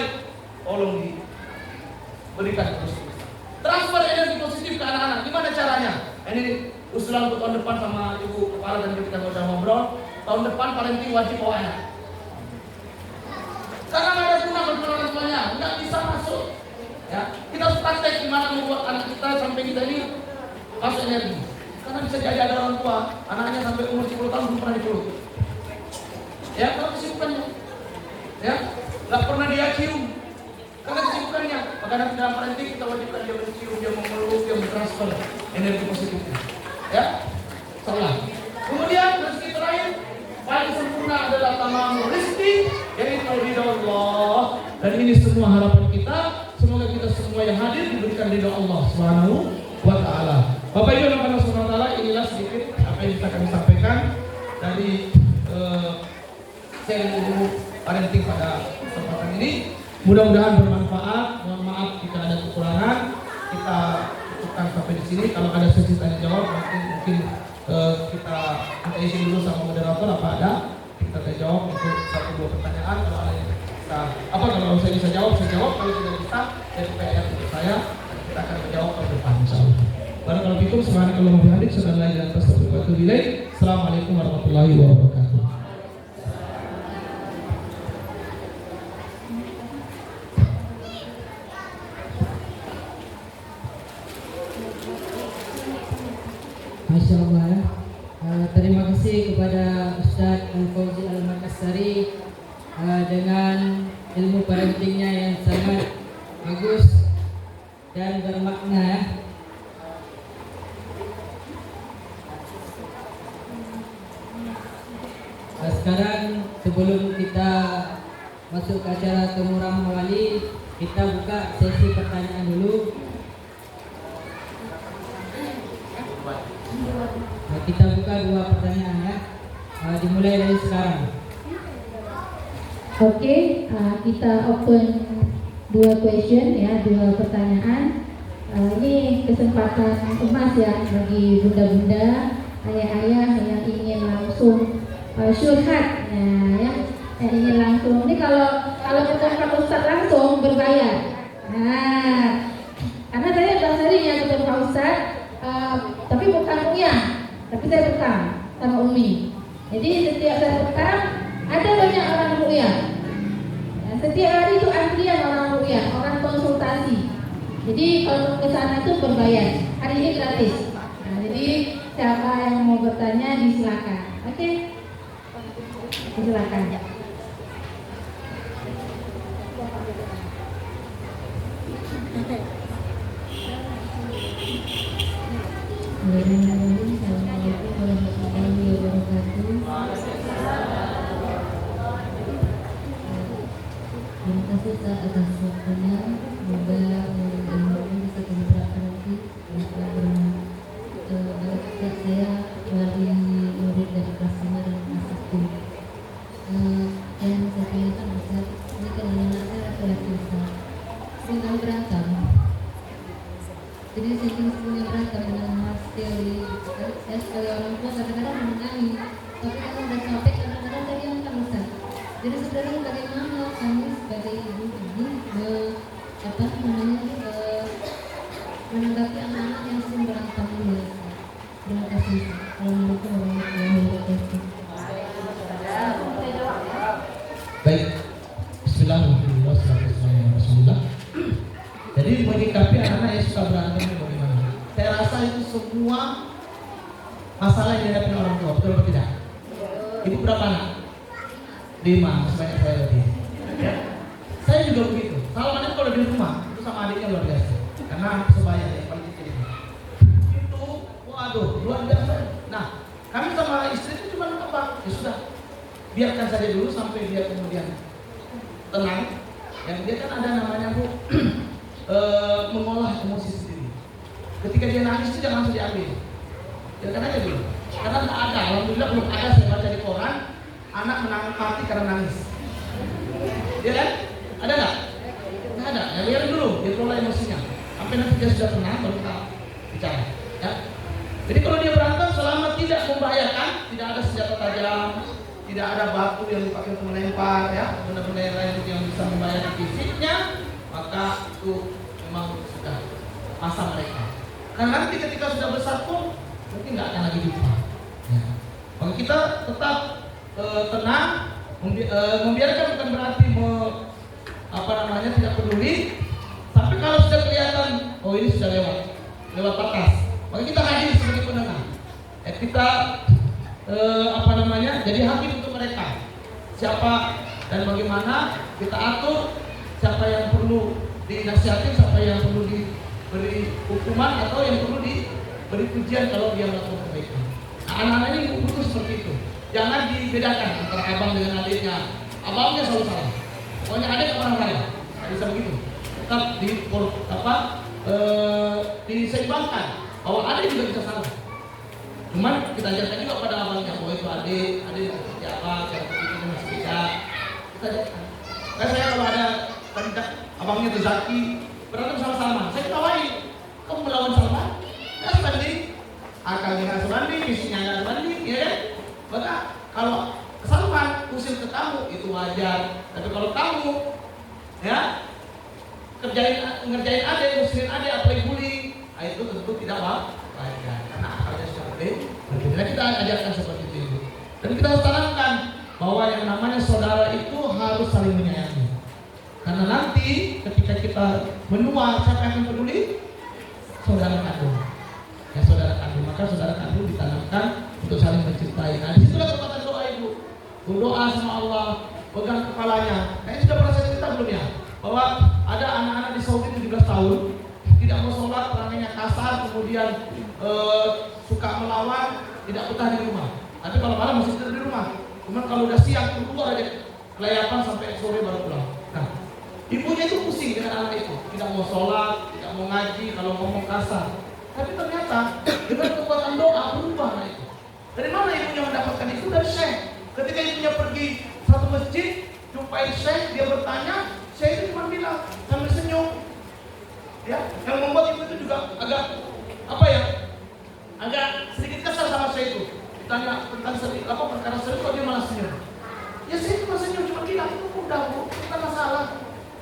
Tolong diberikan positif. Transfer energi positif ke anak-anak. Gimana caranya? Ini usulan untuk tahun depan sama ibu kepala dan kita udah ngobrol. Tahun depan parenting wajib bawa anak. Karena nggak ada guna berkenalan semuanya, nggak bisa masuk. Ya, kita harus praktek gimana membuat anak kita sampai kita ini masuk energi. Karena bisa jadi ada orang tua, anaknya sampai umur 10 tahun belum pernah dipeluk. Ya, kalau kesibukannya, ya, nggak pernah dia cium. Karena kesibukannya, maka nanti dalam parenting kita wajibkan dia mencium, dia memeluk, dia mentransfer energi positifnya. Ya, salah. Kemudian rezeki terakhir, paling sempurna adalah tamamul rizki, yaitu ridha Allah. Dan ini semua harapan kita. Semoga kita semua yang hadir diberikan ridha Allah Subhanahu wa Ta'ala. Bapak Ibu yang Allah Subhanahu wa Ta'ala, inilah sedikit apa yang kita kami sampaikan dari sharing ilmu parenting pada kesempatan ini. Mudah-mudahan bermanfaat. Mohon maaf jika ada kekurangan. Kita cukupkan sampai di sini. Kalau ada sesi tanya jawab, mungkin kita izin dulu sama moderator apa ada. Kita tanya jawab untuk 1-2 pertanyaan. Kalau ada yang bisa, kalau saya bisa jawab, saya jawab. Kalau tidak bisa, jadi PR untuk saya. Kita akan menjawab ke depan, insyaallah. Barakallahu fikum, subhanakallahumma wa bihamdika, asyhadu an la ilaha illa anta, astaghfiruka wa atubu ilaik. Assalamualaikum warahmatullahi wabarakatuh. Masya Allah. Terima kasih kepada Ustaz Al-Fauzi Al-Makassari dengan ilmu parentingnya yang sangat bagus dan bermakna. Sekarang sebelum kita masuk ke acara Temurah Mawali, kita buka sesi pertanyaan dulu. Kita buka 2 pertanyaan ya. Dimulai dari sekarang. Oke, kita open 2 question ya, 2 pertanyaan. Ini kesempatan emas ya bagi bunda-bunda, ayah-ayah yang ingin langsung syurhat, ya, yang ingin langsung. Ini kalau ketemu Pak Ustadz langsung berbayar. Nah, karena saya sudah sering ya ketemu Pak Ustadz, tapi bukan ruqyah, tapi saya bekam sama Umi. Jadi setiap saya bekam ada banyak orang ruqyah. Ya, setiap hari itu antrian orang ruqyah, orang konsultasi. Jadi kalau ke sana itu berbayar, hari ini gratis. Nah, jadi siapa yang mau bertanya disilakan. Oke, silakan. Assalamualaikum warahmatullahi wabarakatuh. Terima kasih Ustaz atas waktunya. Semoga ilmu bisa diberkati nanti. Saya wali murid dari kelas 5 dan kelas 1. Yang saya tanyakan Ustaz, ini kan anak saya laki-laki Ustaz. Sering kali berantem. Jadi sering punya berantem dengan Mas Teori. Saya sebagai orang tua kadang-kadang menengahi, tapi kalau udah capek kadang-kadang saya diamkan Ustaz. Jadi sebenarnya bagaimana kami sebagai ibu ini menanggapi anak-anak yang sering berantem ini? Terima kasih. Assalamualaikum warahmatullahi wabarakatuh. Baik, Bismillahirrahmanirrahim. Jadi menyikapi anak-anak yang suka berantem itu bagaimana? Saya rasa itu semua masalah yang dihadapi orang tua, betul atau tidak? Ibu berapa anak? 5, sebanyak saya lebih. Ya. Saya juga begitu. Salman itu kalau di rumah itu sama adiknya luar biasa. Karena sebaya yang paling kecil itu, waduh, luar biasa. Nah, kami sama istri itu cuma apa? Ya sudah, biarkan saja dulu sampai dia kemudian tenang. Yang dia kan ada namanya Bu, mengolah emosi sendiri. Ketika dia nangis itu jangan langsung diambil. Biarkan aja dulu. Karena tidak ada, alhamdulillah belum ada saya baca di koran anak mati karena nangis. Ya kan? Ada nggak? Nggak ada. Ya biarin dulu, dia kelola emosinya. Sampai nanti dia sudah tenang baru kita bicara. Ya. Jadi kalau dia berantem selama tidak membahayakan, tidak ada senjata tajam, tidak ada batu yang dipakai untuk melempar, ya, benda-benda yang lain yang bisa membahayakan fisiknya, maka itu memang sudah masa mereka. Karena nanti ketika sudah besar pun mungkin nggak akan lagi jumpa. Ya. Maka kita tetap tenang, membiarkan bukan berarti tidak peduli. Tapi kalau sudah kelihatan, oh ini sudah lewat batas, maka kita hadir sebagai penengah. Kita jadi hakim untuk mereka. Siapa dan bagaimana kita atur, siapa yang perlu dinasihati, siapa yang perlu diberi hukuman atau yang perlu diberi pujian kalau dia melakukan kebaikan. Nah, anak-anak ini butuh seperti itu. Jangan dibedakan antara abang dengan adiknya. Abangnya selalu salah. Pokoknya adik orang lain. Tidak bisa begitu. Tetap diseimbangkan bahwa adik juga bisa salah. Cuman kita ajarkan juga pada abangnya bahwa itu adik seperti apa, cara berpikirnya masih beda. Kita ajarkan. Kayak saya kalau ada kandidat abangnya itu Zaki berantem sama Salman, saya ketawain. Kamu melawan Salman? Nggak sebanding. Akalnya nggak sebanding, misinya nggak sebanding, ya kan? Maka kalau Salman usil ke kamu itu wajar. Tapi kalau kamu ya ngerjain adik, usilin adik, apalagi bullying, itu tentu tidak wajar. Karena akalnya sudah berbeda. Nah, kita ajarkan seperti itu. Dan kita harus tanamkan bahwa yang namanya saudara itu harus saling menyayangi. Karena nanti ketika kita menua, siapa yang akan peduli? Saudara kandung. Ya saudara kandung. Maka saudara kandung ditanamkan untuk saling mencintai. Nah, disitulah kekuatan doa ibu. Berdoa sama Allah, pegang kepalanya. Nah, ini sudah pernah saya cerita belum ya? Bahwa ada anak-anak di Saudi 17 tahun tidak mau sholat, orangnya kasar, kemudian suka melawan, tidak betah di rumah. Tapi kalau malam masih tidur di rumah. Cuman kalau udah siang keluar aja kelayapan sampai sore baru pulang. Nah, ibunya itu pusing dengan anak itu, tidak mau sholat, tidak mau ngaji, kalau ngomong kasar. Tapi ternyata dengan kekuatan doa berubah anak itu. Dari mana ibunya mendapatkan itu? Dari syekh. Ketika ibunya pergi satu masjid, jumpai syekh, dia bertanya, syekh itu cuma bilang sambil senyum. Ya, yang membuat ibu itu agak apa ya? Agak sedikit kesal sama saya itu. Tanya tentang perkara serius kok dia malah senyum. Ya saya cuma senyum, cuma bilang itu udah bukan masalah.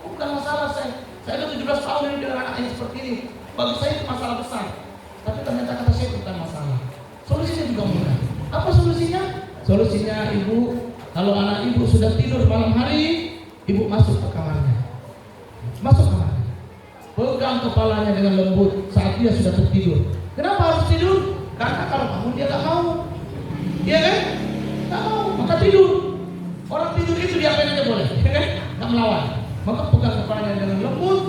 Bukan masalah saya. Saya udah 17 tahun ini dengan anak yang seperti ini. Bagi saya itu masalah besar. Tapi ternyata kata saya itu bukan masalah. Solusinya juga mudah. Apa solusinya? Solusinya ibu, kalau anak ibu sudah tidur malam hari, ibu masuk ke kamarnya. Masuk kamarnya. Pegang kepalanya dengan lembut saat dia sudah tertidur. Kenapa harus tidur? Karena kalau bangun dia tak mau. Iya kan? Tak mau, maka tidur. Orang tidur itu diapain aja boleh, ya kan? Tak melawan. Maka pegang kepalanya dengan lembut,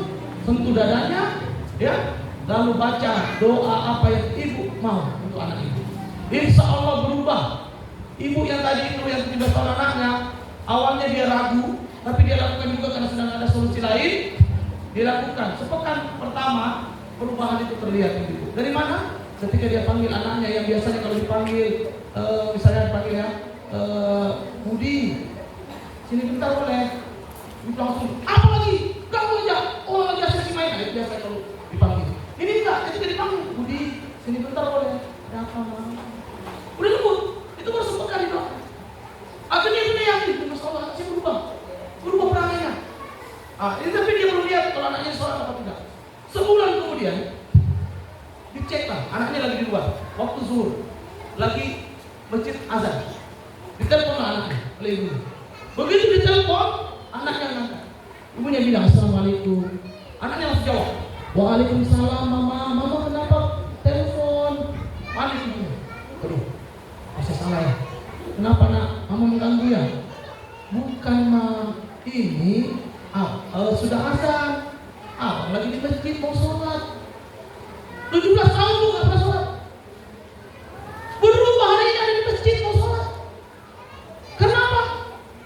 sentuh dadanya, ya. Lalu baca doa apa yang ibu mau untuk anak ibu. Insya Allah berubah. Ibu yang tadi itu yang 17 tahun anaknya, awalnya dia ragu, tapi dia lakukan juga karena sedang ada solusi lain. Dia lakukan. Sepekan pertama perubahan itu terlihat ibu. Dari mana? Ketika dia panggil anaknya yang biasanya kalau dipanggil, misalnya dipanggil ya, Budi, sini bentar boleh. Ibu langsung, apa lagi? Kamu aja, oh lagi asik main. Itu biasa kalau dipanggil. Ini enggak, ketika dipanggil, Budi, sini bentar boleh. Ada apa, Mama? Udah lembut, itu baru sepekan itu. Akhirnya dia yakin, Mas Allah, saya berubah perangannya. Ini tapi dia belum lihat kalau anaknya sholat apa tidak. Sebulan kemudian dicek lah, anaknya lagi di luar, waktu zuhur, lagi masjid azan. Ditelepon anaknya oleh ibunya. Begitu ditelepon, anaknya ngangkat. Ibunya bilang assalamualaikum. Anaknya langsung jawab, waalaikumsalam mama. Mama kenapa telepon? Panik ibunya. Aduh, saya salah ya. Kenapa nak? Mama mengganggu ya? Bukan ma, ini sudah azan. Lagi di masjid mau sholat. 17 tahun tuh gak pernah sholat. Berubah hari ini ada di masjid mau sholat. Kenapa?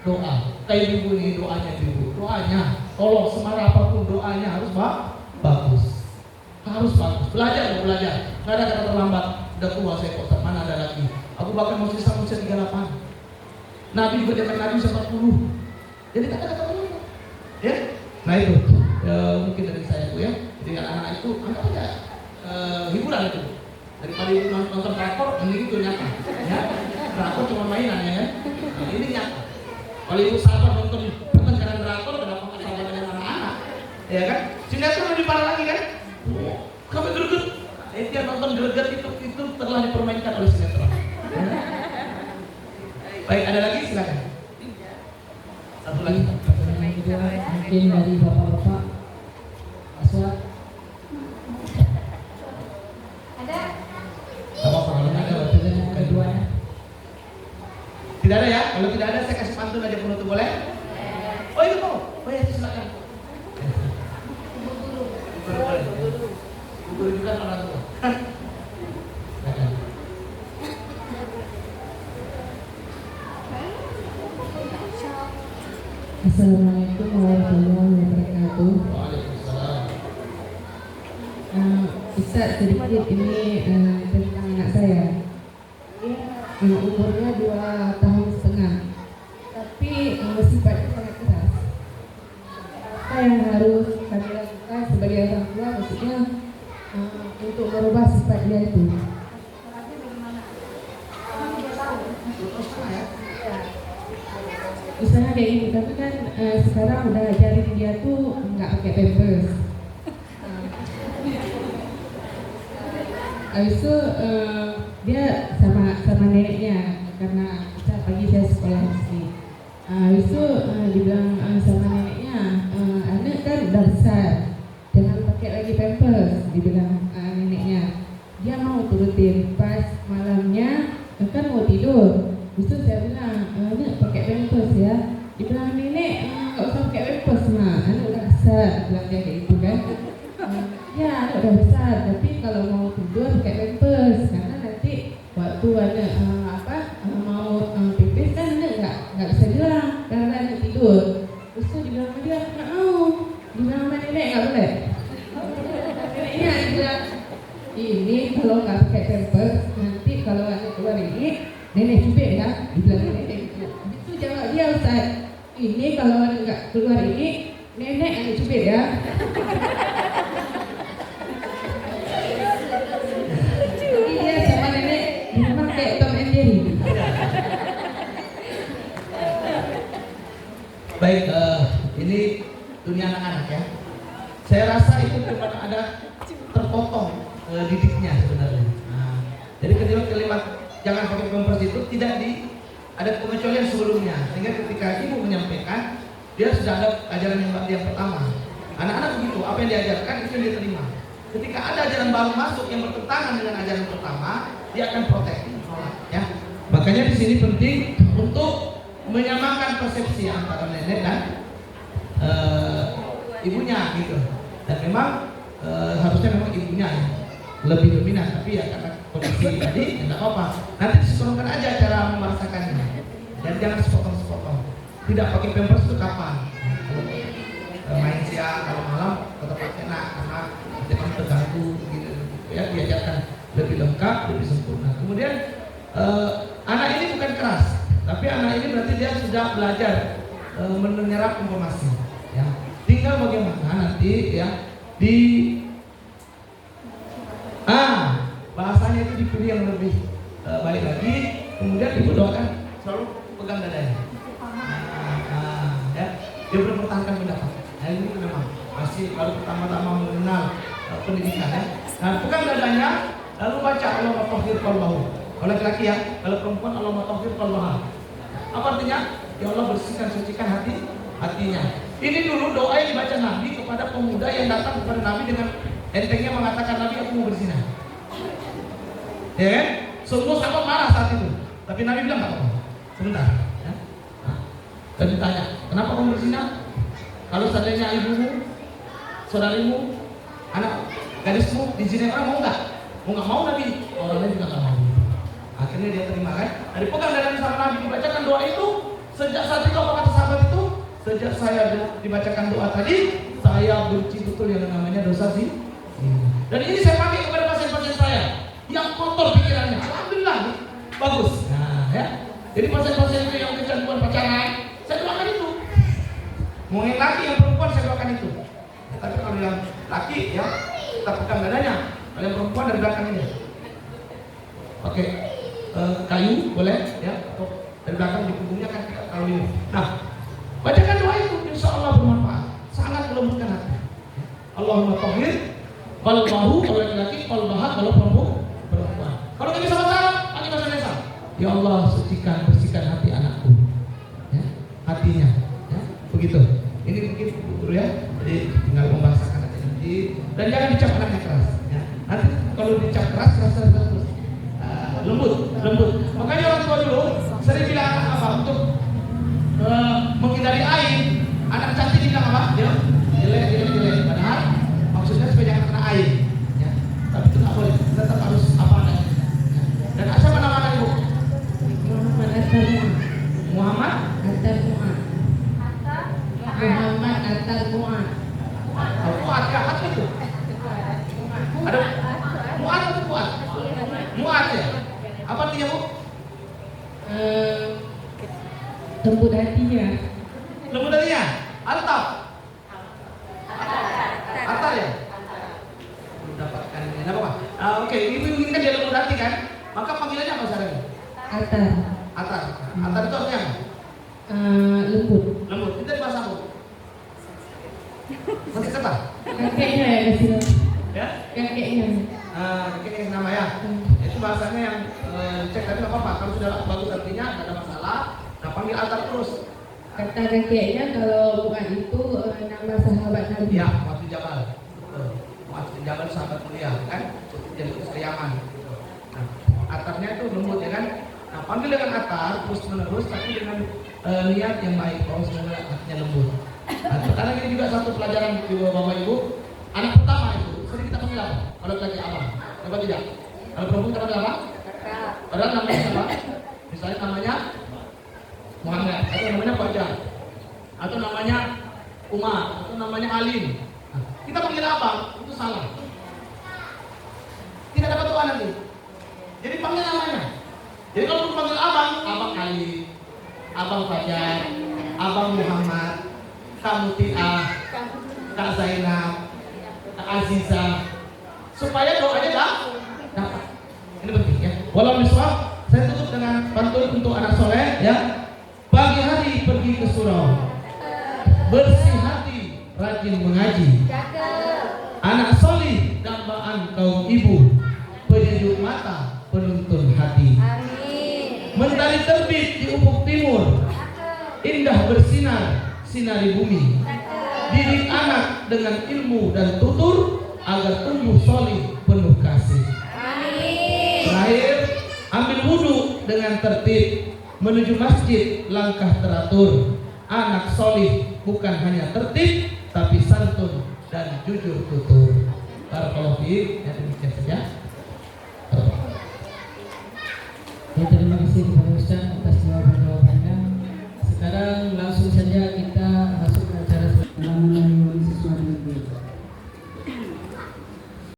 Doa. Kayak ibu ini doanya ibu. Doanya. Tolong semarah apapun doanya harus bagus. Harus bagus. Belajar. Gak ada kata terlambat. Udah tua saya kok. Mana ada lagi. Aku bakal mau usia 38. Nabi juga dia Nabi 40. Jadi kata terlambat. Ya. Nah itu. Mungkin dari saya tuh ya. Jadi anak-anak itu anggap aja hiburan itu. Daripada ibu nonton drakor, mending itu nyata. Ya. Drakor cuma mainan ya kan. Nah, ini nyata. Kalau ibu sabar nonton karena drakor, kenapa nggak sabar dengan anak-anak? Ya kan? Sinetron lebih parah lagi kan? Kamu greget. Dia nonton greget itu telah dipermainkan oleh sinetron. Baik, ada lagi silakan. Satu lagi. Mungkin dari bapak-bapak Aswad. Keduanya. Tidak ada ya? Kalau tidak ada saya kasih pantun aja penutup boleh? Oh itu mau? Oh ya silakan. Guru juga orang tua. Assalamualaikum warahmatullahi wabarakatuh. Waalaikumsalam. Ustaz, sedikit ini tentang anak saya. Dia umurnya 2 tahun setengah, tapi sifatnya sangat keras. Apa yang harus kami lakukan sebagai orang tua, maksudnya untuk merubah sifat dia itu? Misalnya kayak gini, tapi kan sekarang udah ajarin dia tuh nggak pakai pampers. Habis itu dia sama neneknya karena kita pagi saya sekolah di sini. Habis itu dibilang sama neneknya, anak kan udah besar, jangan pakai lagi pampers, dibilang neneknya. Dia mau turutin, pas malamnya kan mau tidur. Itu saya bilang, anak pakai pampers ya. Dibilang nenek, nggak usah pakai pampers mah, anak udah besar, bilang dia kayak gitu kan. Ya anak udah besar, tapi kalau mau tidur pakai pampers, karena nanti waktu anak mau pipis kan anak nggak bisa bilang karena anak tidur. Terus tuh dibilang sama dia, nggak mau, dibilang sama nenek nggak boleh. Neneknya bilang, ini kalau nggak pakai pampers, nanti kalau anak keluar ini nenek cubit ya, dibilang nenek. Itu jawab dia, Ustaz, ini kalau nggak keluar ini nenek anak cubit ya. Baik, ini dunia anak-anak ya. Saya rasa itu cuma ada terpotong didiknya sebenarnya. Nah, jadi kalimat jangan pakai pampers itu tidak ada pengecualian sebelumnya, sehingga ketika ibu menyampaikan dia sudah ada ajaran yang pertama. Anak-anak begitu, apa yang diajarkan itu yang dia terima. Ketika ada ajaran baru masuk yang bertentangan dengan ajaran pertama, dia akan protek, ya. Makanya di sini penting untuk menyamakan persepsi antara nenek dan ibunya gitu. Dan memang harusnya memang ibunya yang lebih dominan, tapi ya karena kondisi tadi ya nggak apa-apa. Nanti disesuaikan aja cara merasakannya. Dan jangan sepotong-sepotong. Tidak pakai pampers itu kapan? Kalau main siang, kalau malam tetap pakai karena jangan terganggu gitu. Ya diajarkan lebih lengkap, lebih sempurna. Kemudian anak ini bukan keras, tapi anak ini berarti dia sudah belajar menyerap informasi. Ya. Tinggal bagaimana nanti ya di bahasanya itu dipilih yang lebih baik lagi. Kemudian ibu doakan selalu pegang dadanya. Ya, dia mempertahankan pendapat. Nah, ini memang masih baru pertama-tama mengenal pendidikan ya. Nah, pegang dadanya, lalu baca Allahumma tahhir qalbahu. Kalau laki-laki ya, kalau perempuan Allahumma tahhir qalbaha. Apa artinya? Ya Allah bersihkan, sucikan hatinya. Ini dulu doa yang dibaca Nabi kepada pemuda yang datang kepada Nabi dengan entengnya mengatakan, Nabi aku mau berzina. Ya kan? Semua sahabat marah saat itu. Tapi Nabi bilang nggak apa-apa. Sebentar. Ya. Nah, dan ditanya, kenapa kamu berzina? Kalau seandainya ibumu, saudarimu, anak gadismu dizinai orang mau nggak? Mau nggak mau Nabi? Orang lain juga nggak mau. Akhirnya dia terima kan? Dari pegang dadanya sama Nabi dibacakan doa itu. Sejak saat itu apa kata sahabat itu? Sejak saya dibacakan doa tadi, saya benci betul yang namanya dosa sih. Dan ini saya pakai kepada pasien-pasien saya yang kotor pikirannya. Alhamdulillah, bagus. Nah, ya. Jadi pasien-pasien itu yang kecanduan pacaran, saya doakan itu. Mau yang laki, yang perempuan saya doakan itu. Ya, tapi kalau yang laki, ya kita pegang dadanya. Kalau yang perempuan dari belakang ini. Oke, kayu boleh, ya. Atau dari belakang di punggungnya kan kita kalau ini. Nah, bacakan doa itu, insya Allah bermanfaat. Sangat melembutkan hati. Allahumma tahhir qalbahu kalau laki-laki, qalbaha kalau perempuan. Kalau nggak bisa bahasa Arab, pakai bahasa Indonesia. Ya Allah, sucikan, bersihkan hati anakku, ya, hatinya, ya, begitu. Ini mungkin guru ya, jadi tinggal membahasakan aja nanti. Dan jangan dicap anaknya keras. Ya. Nanti kalau dicap keras terus lembut. Makanya orang tua dulu sering bilang anak apa untuk menghindari air. Anak cantik bilang apa? Ya, jelek. Padahal maksudnya supaya jangan kena air. Ya. Tapi itu nggak boleh. Tetap harus apa adanya. Dan siapa nama anak ibu? Muhammad Atar Mu'ad. Mu'ad ya, hati itu. Ada Mu'ad atau Fuad? Mu'ad ya. Apa artinya bu? Lembut hatinya. Lembut hatinya. Altaf. Atar ya. Mendapatkan ini apa? Oke, ibu inginkan dia lembut hati kan? Maka panggilannya apa sekarang? Atar. Atar itu artinya apa? Lembut. Lembut. Itu dari bahasa apa? Masih kata? Kakeknya ya kasih. Ya? Kakeknya. Kakeknya nama ya. Itu bahasanya yang cek tadi nggak apa-apa. Kalau sudah bagus artinya nggak ada masalah. Nah panggil Atar terus. Kata kakeknya kalau bukan itu nama sahabat Nabi. Ya, Mu'adz bin Jabal. Mu'adz bin Jabal sahabat mulia kan? Jadi Yaman. Nah, Atarnya itu lembut ya kan? Nah, panggil dengan Atar terus menerus tapi dengan niat yang baik. Kalau semoga hatinya lembut. Nah, sekarang ini juga satu pelajaran Bapak Ibu. Anak pertama itu sering kita panggil apa? Kalau lagi abang, apa tidak? Kalau perempuan kita panggil apa? Padahal namanya apa? Misalnya namanya Muhammad, atau namanya Fajar, atau namanya Umar, atau namanya Alim. Nah, kita panggil abang, itu salah. Tidak dapat doa nanti. Jadi panggil namanya. Jadi kalau panggil abang Ali, abang Fajar, abang Muhammad, Kak Mutiah, Kak Zainab, Kak Aziza, supaya doanya dapat. Ini penting ya. Walau misal, saya tutup dengan pantun untuk anak soleh ya. Pagi hari pergi ke surau, bersih hati, rajin mengaji, anak solih, dambaan kaum ibu, penyejuk mata, penuntun hati. Mentari terbit di ufuk timur, indah bersinar, sinari bumi. Didik anak dengan ilmu dan tutur, agar tumbuh solih, penuh kasih. Terakhir, ambil wudhu dengan tertib, menuju masjid langkah teratur. Anak solih bukan hanya tertib, tapi santun dan jujur tutur. Barakallahu fiik. Ya, demikian saja.